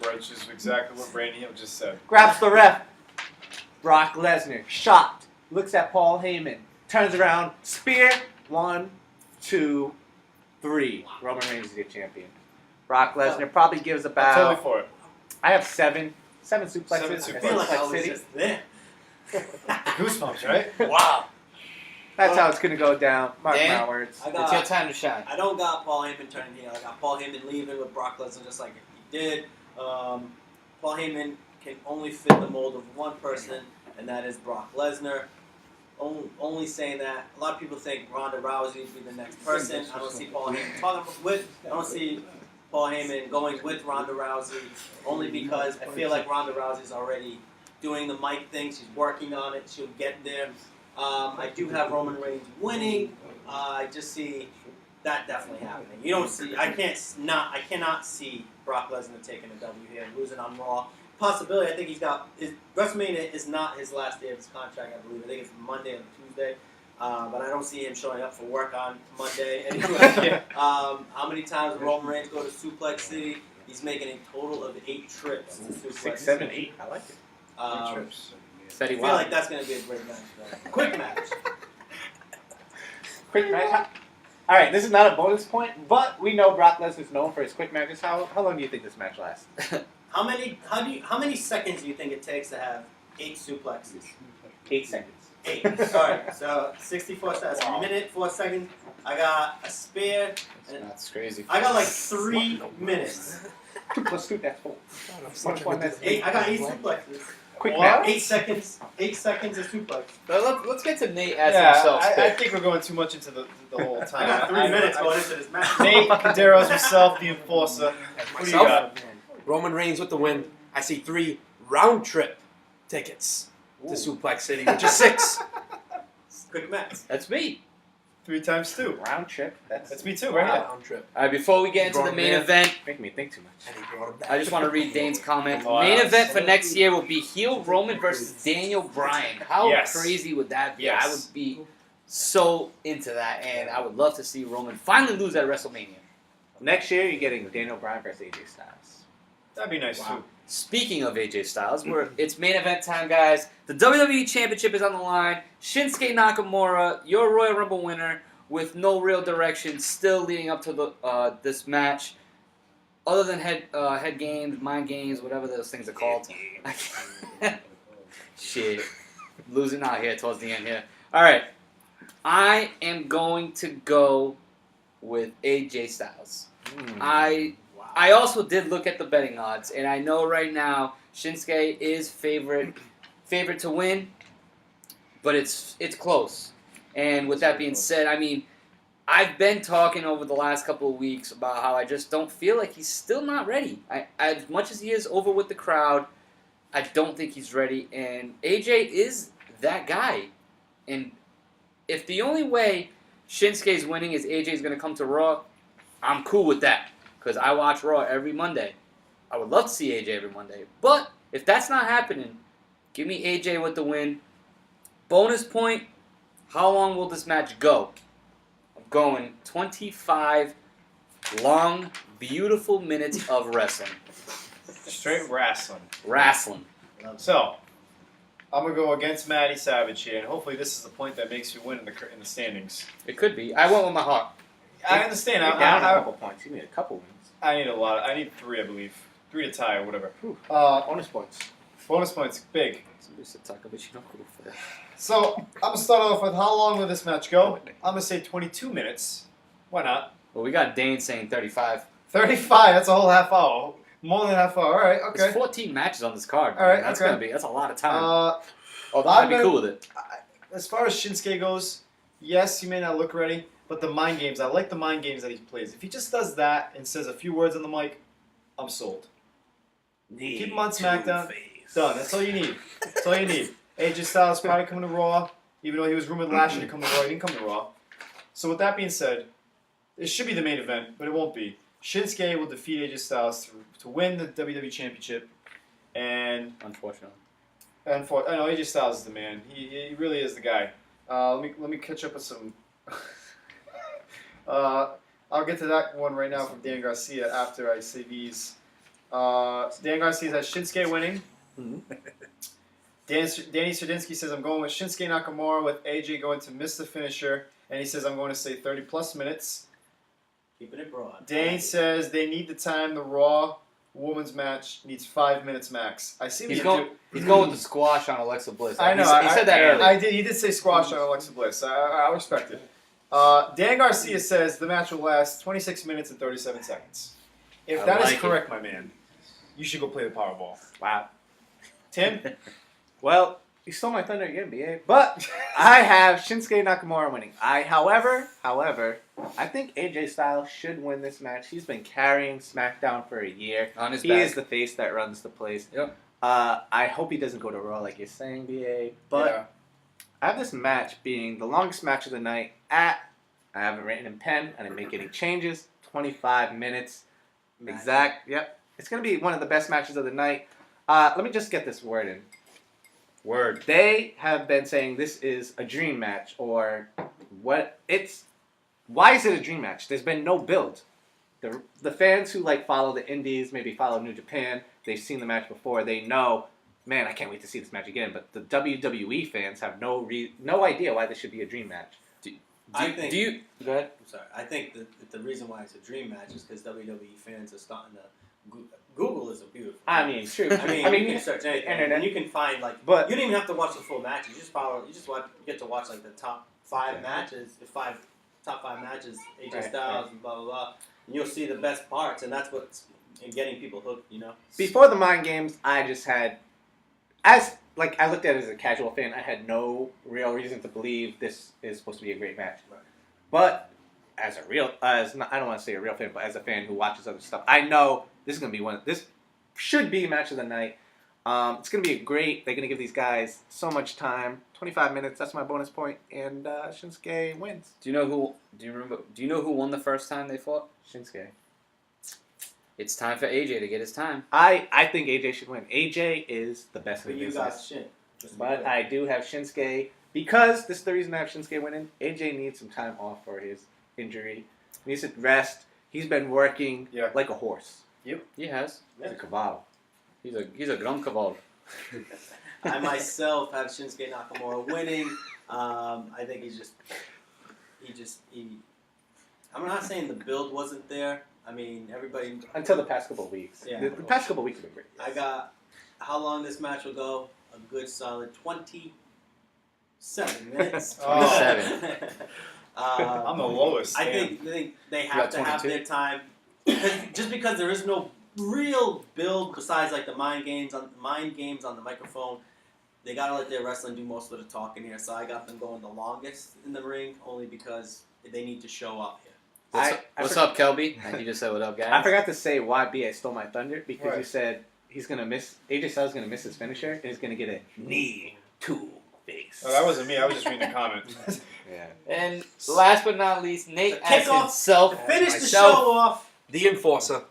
Which is exactly what Randy Hill just said. Grabs the ref. Brock Lesnar, shocked, looks at Paul Heyman, turns around, spear, 1, 2, 3. Roman Reigns is your champion. Brock Lesnar probably gives I'm about... totally for it. I have 7 suplexes. Seven I feel like I was City. just there. Goosebumps, right? Wow. That's how it's going to go down. Mark Dan? my words. I It's your got. time to shine. I don't got Paul Heyman turning heel. I got Paul Heyman leaving with Brock Lesnar just like he did. Paul Heyman can only fit the mold of one person, and that is Brock Lesnar. Only saying that. A lot of people think Ronda Rousey would be the next person. I don't see Paul Heyman I don't see Paul Heyman going with Ronda Rousey, only because I feel like Ronda Rousey's already doing the mic thing. She's working on it. She'll get there. I do have Roman Reigns winning. I just see that definitely happening. You don't see. I cannot see Brock Lesnar taking a W here and losing on Raw. Possibility. I think he's got. WrestleMania is not his last day of his contract. I believe. I think it's Monday or Tuesday. But I don't see him showing up for work on Monday anyway. How many times will Roman Reigns go to Suplex City? He's making a total of 8 trips to Suplex 6, 7, City. 8. I like it. Said I he feel like that's going to be a great match. Though. Quick match. Quick match. All right, this is not a bonus point, but we know Brock Lesnar's known for his quick matches. How long do you think this match lasts? How many seconds do you think it takes to have 8 suplexes? 8 seconds. 8. Sorry. So 64 seconds. Wow. A minute, 4 seconds. I got a spear. And That's crazy. I got like 3 minutes. 2 plus 2, that's 4. Which one? That's 8. I got 8 suplexes. quick What? match. 8 seconds. 8 seconds of suplex. Let's get to Nate as Yeah, himself. I think we're going too much into the whole time. I got 3 minutes going into this match. Nate Caderos himself, the enforcer. What do you Myself? got? Roman Reigns with the win. I see 3 round trip tickets to Suplex City, which is 6. Quick match. That's me. 3 times 2. Round trip. That's me too, right? Round trip. All right, before we get into the main event, Make me think too much. And he brought him back. I just want to read Dane's comment. Wow. Main event for next year will be heel Roman versus Daniel Bryan. How Yes. crazy would that be? Yes. I would be so into that, and I would love to see Roman finally lose at WrestleMania. Next year, you're getting Daniel Bryan versus AJ Styles. That'd be nice Wow. too. Speaking of AJ Styles, it's main event time, guys. The WWE Championship is on the line. Shinsuke Nakamura, your Royal Rumble winner, with no real direction, still leading up to the this match. Other than head games, mind games, whatever those things are called. Shit, losing out here towards the end here. All right, I am going to go with AJ Styles. I also did look at the betting odds, and I know right now Shinsuke is favorite to win, but it's close. And with that being said, I mean, I've been talking over the last couple of weeks about how I just don't feel like he's still not ready. As much as he is over with the crowd, I don't think he's ready. And AJ is that guy. And if the only way Shinsuke's winning is AJ's going to come to Raw, I'm cool with that. Because I watch Raw every Monday. I would love to see AJ every Monday. But if that's not happening, give me AJ with the win. Bonus point, how long will this match go? I'm going 25 long, beautiful minutes of wrestling. Straight wrestling. Wrestling. So, I'm gonna go against Matty Savage here, and hopefully this is the point that makes you win in the standings. It could be. I went with my heart. I understand. You're down a couple points. You need a couple wins. I need a lot. I need 3, I believe. 3 to tie or whatever. Bonus points. Bonus points, big. So So I'm gonna start off with how long will this match go? I'm gonna say 22 minutes. Why not? we got Dane saying 35. 35. That's a whole half hour. More than a half hour. All right. Okay. There's 14 matches on this card. All right, That's okay. that's a lot of time. Uh, Although I'm I'd be gonna- cool with it. as far as Shinsuke goes, yes, he may not look ready, but the mind games. I like the mind games that he plays. If he just does that and says a few words on the mic, I'm sold. Keep him on SmackDown. Done. That's all you need. That's all you need. AJ Styles probably coming to Raw, even though he was rumored last year to come to Raw. He didn't come to Raw. So with that being said, it should be the main event, but it won't be. Shinsuke will defeat AJ Styles to win the WWE Championship, and Unfortunately. I know AJ Styles is the man. He really is the guy. Let me catch up with some. I'll get to that one right now from Dan Garcia after I say these. Dan Garcia has Shinsuke winning. Danny Serdinsky says I'm going with Shinsuke Nakamura with AJ going to miss the finisher, and he says I'm going to say 30 plus minutes. Keeping it broad. Dane says they need the time. The Raw women's match needs 5 minutes max. I see what He's you going, do. he's going with the squash on Alexa Bliss. I know. He said that earlier. I did. He did say squash on Alexa Bliss. I respect it. Dan Garcia says the match will last 26 minutes and 37 seconds. If I that is like correct, my man, you should go play the Powerball. Wow. Tim? Well, you stole my thunder again, BA. But I have Shinsuke Nakamura winning. However, I think AJ Styles should win this match. He's been carrying SmackDown for a year. On his He back. is the face that runs the place. Yep. I hope he doesn't go to Raw like you're saying, BA. But Yeah. I have this match being the longest match of the night I have it written in pen. I didn't make any changes. 25 minutes. Exact. Yep. It's going to be one of the best matches of the night. Let me just get this word in. Word. They have been saying this is a dream match, or what? Why is it a dream match? There's been no build. The fans who follow the indies, maybe follow New Japan, they've seen the match before. They know, man, I can't wait to see this match again. But the WWE fans have no idea why this should be a dream match. Do you go ahead? I'm sorry. I think that the reason why it's a dream match is because WWE fans are starting to. Google is a beautiful. I mean, true. I mean, you can search anything, internet. and you can find But you don't even have to watch the full match. You just get to watch the top 5 matches, top 5 matches, AJ Styles and blah blah blah. And you'll see the best parts, and that's what's getting people hooked. Before the mind games, I just had, I looked at it as a casual fan. I had no real reason to believe this is supposed to be a great match. Right. But I don't want to say a real fan, but as a fan who watches other stuff, I know this is gonna be this should be match of the night. It's gonna be they're gonna give these guys so much time. 25 minutes. That's my bonus point, and Shinsuke wins. Do you know who won the first time they fought? Shinsuke. It's time for AJ to get his time. I think AJ should win. AJ is the best But in you the got business. shit. But I do have Shinsuke because this is the reason I have Shinsuke winning. AJ needs some time off for his injury. He needs to rest. He's been working like a horse. He has. He's a cavallo. He's a gran cavallo. I myself have Shinsuke Nakamura winning. I think I'm not saying the build wasn't there. I mean, everybody. Until the past couple of weeks. Yeah. The past couple of weeks have been great. I got how long this match will go? A good solid 27 minutes. Oh. 27. I'm the lowest. I Damn. think they have to have 22? their time, just because there is no real build besides the mind games on the microphone. They gotta let their wrestling do most of the talking here. So I got them going the longest in the ring, only because they need to show up here. What's up, Kelby? And you just said what up, guys. I forgot to say why BA stole my thunder because Right. you said he's gonna miss. AJ Styles is gonna miss his finisher and he's gonna get a knee to face. Oh, that wasn't me. I was just reading the comment. Yeah. And last but not least, Nate The as kickoff. himself. Finish the myself. show off. The Enforcer.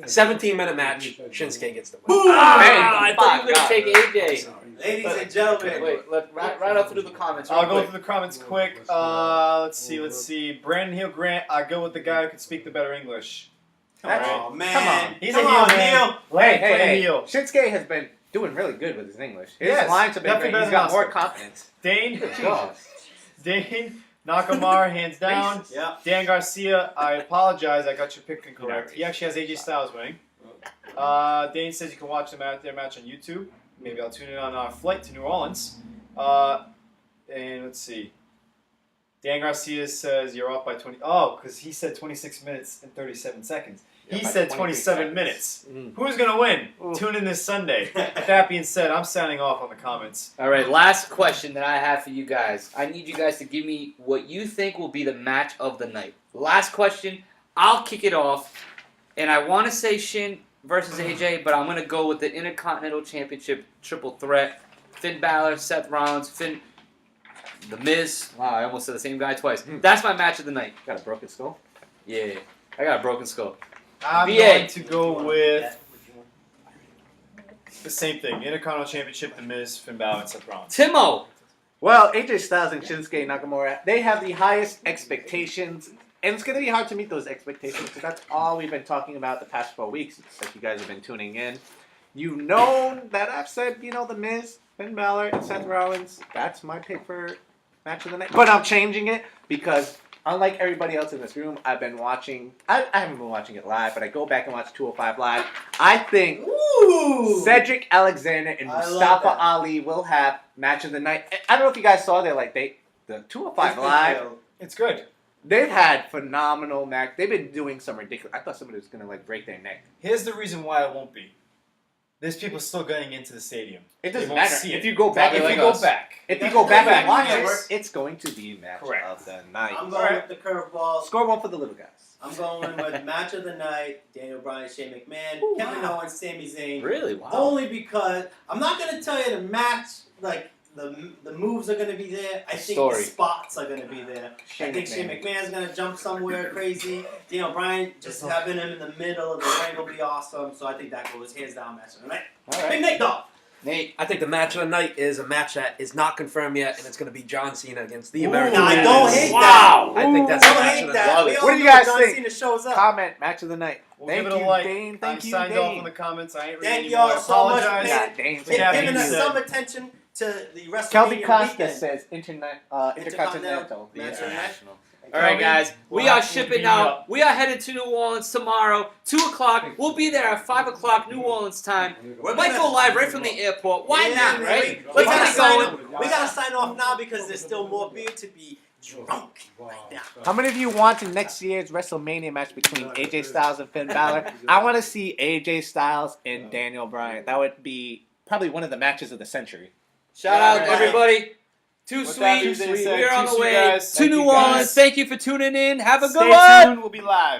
17-minute match. Shinsuke gets the win. I thought you were going to take AJ. Ladies and gentlemen. Wait, right up through the comments. I'll real go quick. through the comments quick. Let's see. Brandon Hill Grant, I go with the guy who can speak the better English. Oh man, Come on. He's Come a heel, on, man. heel. Hey. heel. Shinsuke has been doing really good with his English. His Yes, lines have been definitely great. better He's got than more Oscar. confidence. Dane, God. Dane Nakamura, hands down. Yeah. Dan Garcia, I apologize. I got your pick incorrect. He actually has AJ Styles winning. Dane says you can watch their match on YouTube. Maybe I'll tune in on our flight to New Orleans. And let's see. Dan Garcia says you're off by 20. Oh, because he said 26 minutes and 37 seconds. Yeah, He by said 23 27 seconds. minutes. Mm. Who's going to win? Ooh. Tune in this Sunday. With that being said, I'm signing off on the comments. All right, last question that I have for you guys. I need you guys to give me what you think will be the match of the night. Last question. I'll kick it off. And I want to say Shin versus AJ, but I'm going to go with the Intercontinental Championship triple threat. Finn Balor, Seth Rollins, The Miz. Wow, I almost said the same guy twice. That's my match of the night. Got a broken skull? Yeah, I got a broken skull. I'm VA. going to go with the same thing. Intercontinental Championship, The Miz, Finn Balor, and Seth Rollins. Timo. Well, AJ Styles and Shinsuke Nakamura, they have the highest expectations, and it's going to be hard to meet those expectations because that's all we've been talking about the past 4 weeks that you guys have been tuning in. You've known that I've said, The Miz, Finn Balor, and Seth Rollins, that's my pick for match of the night. But I'm changing it because unlike everybody else in this room, I've been watching, I haven't been watching it live, but I go back and watch 205 Live. I think Cedric Alexander and I love Mustafa that. Ali will have match of the night. I don't know if you guys saw the 205 Live. It's good. They've had phenomenal match. They've been doing some ridiculous. I thought somebody was gonna break their neck. Here's the reason why it won't be. There's people still getting into the stadium. It They doesn't won't matter see if it. you go back. If and you look- go back. If you That's go back the and watch network. it, it's going to be match Correct. of the night. I'm going with the curveball. Score one for the little guys. I'm going with match of the night. Daniel Bryan, Shane McMahon, Ooh, Kevin wow. Owens, Sami Zayn. Really? Wow. Only because I'm not going to tell you the match, the moves are going to be there. I think Story. the spots are going to be there. I think Shane McMahon's going to jump somewhere crazy. Daniel Bryan, just having him in the middle of the ring will be awesome. So I think that goes hands down match of the night. All Big right. Nick Dog. Nate. I think the match of the night is a match that is not confirmed yet, and it's going to be John Cena against the Ooh, American I Badass. don't hate Wow. that. I think that's the Don't match hate of the that. night. We all What do you know guys John think? Cena shows up. Comment match of the night. We'll Thank give it you, a like. Dane. I'm Thank you, signed off Dane. in the comments. I ain't reading Thank anymore. y'all so much, Apologize. man. Yeah, Dane. For With that giving being us said- some attention to the WrestleMania Kelby Costa weekend. says Intercontinental. Match of the night. International. All right, guys. We are We'll shipping be out. up. We are headed to New Orleans tomorrow, 2 o'clock. We'll be there at 5 o'clock New Orleans time. We might go live right from the airport. Why Yeah, not, man, right? We Let's gotta, get sign going. off, we gotta sign off now because there's still more beer to be drunk right now. How many of you want next year's WrestleMania match between AJ Styles and Finn Balor? I want to see AJ Styles and Daniel Bryan. That would be probably one of the matches of the century. Shout out All right. everybody. Too With that sweet. being said, We are on too the sweet, way guys. to Thank New you, guys. Orleans. Thank you for tuning in. Have a good Stay one. tuned. We'll be live.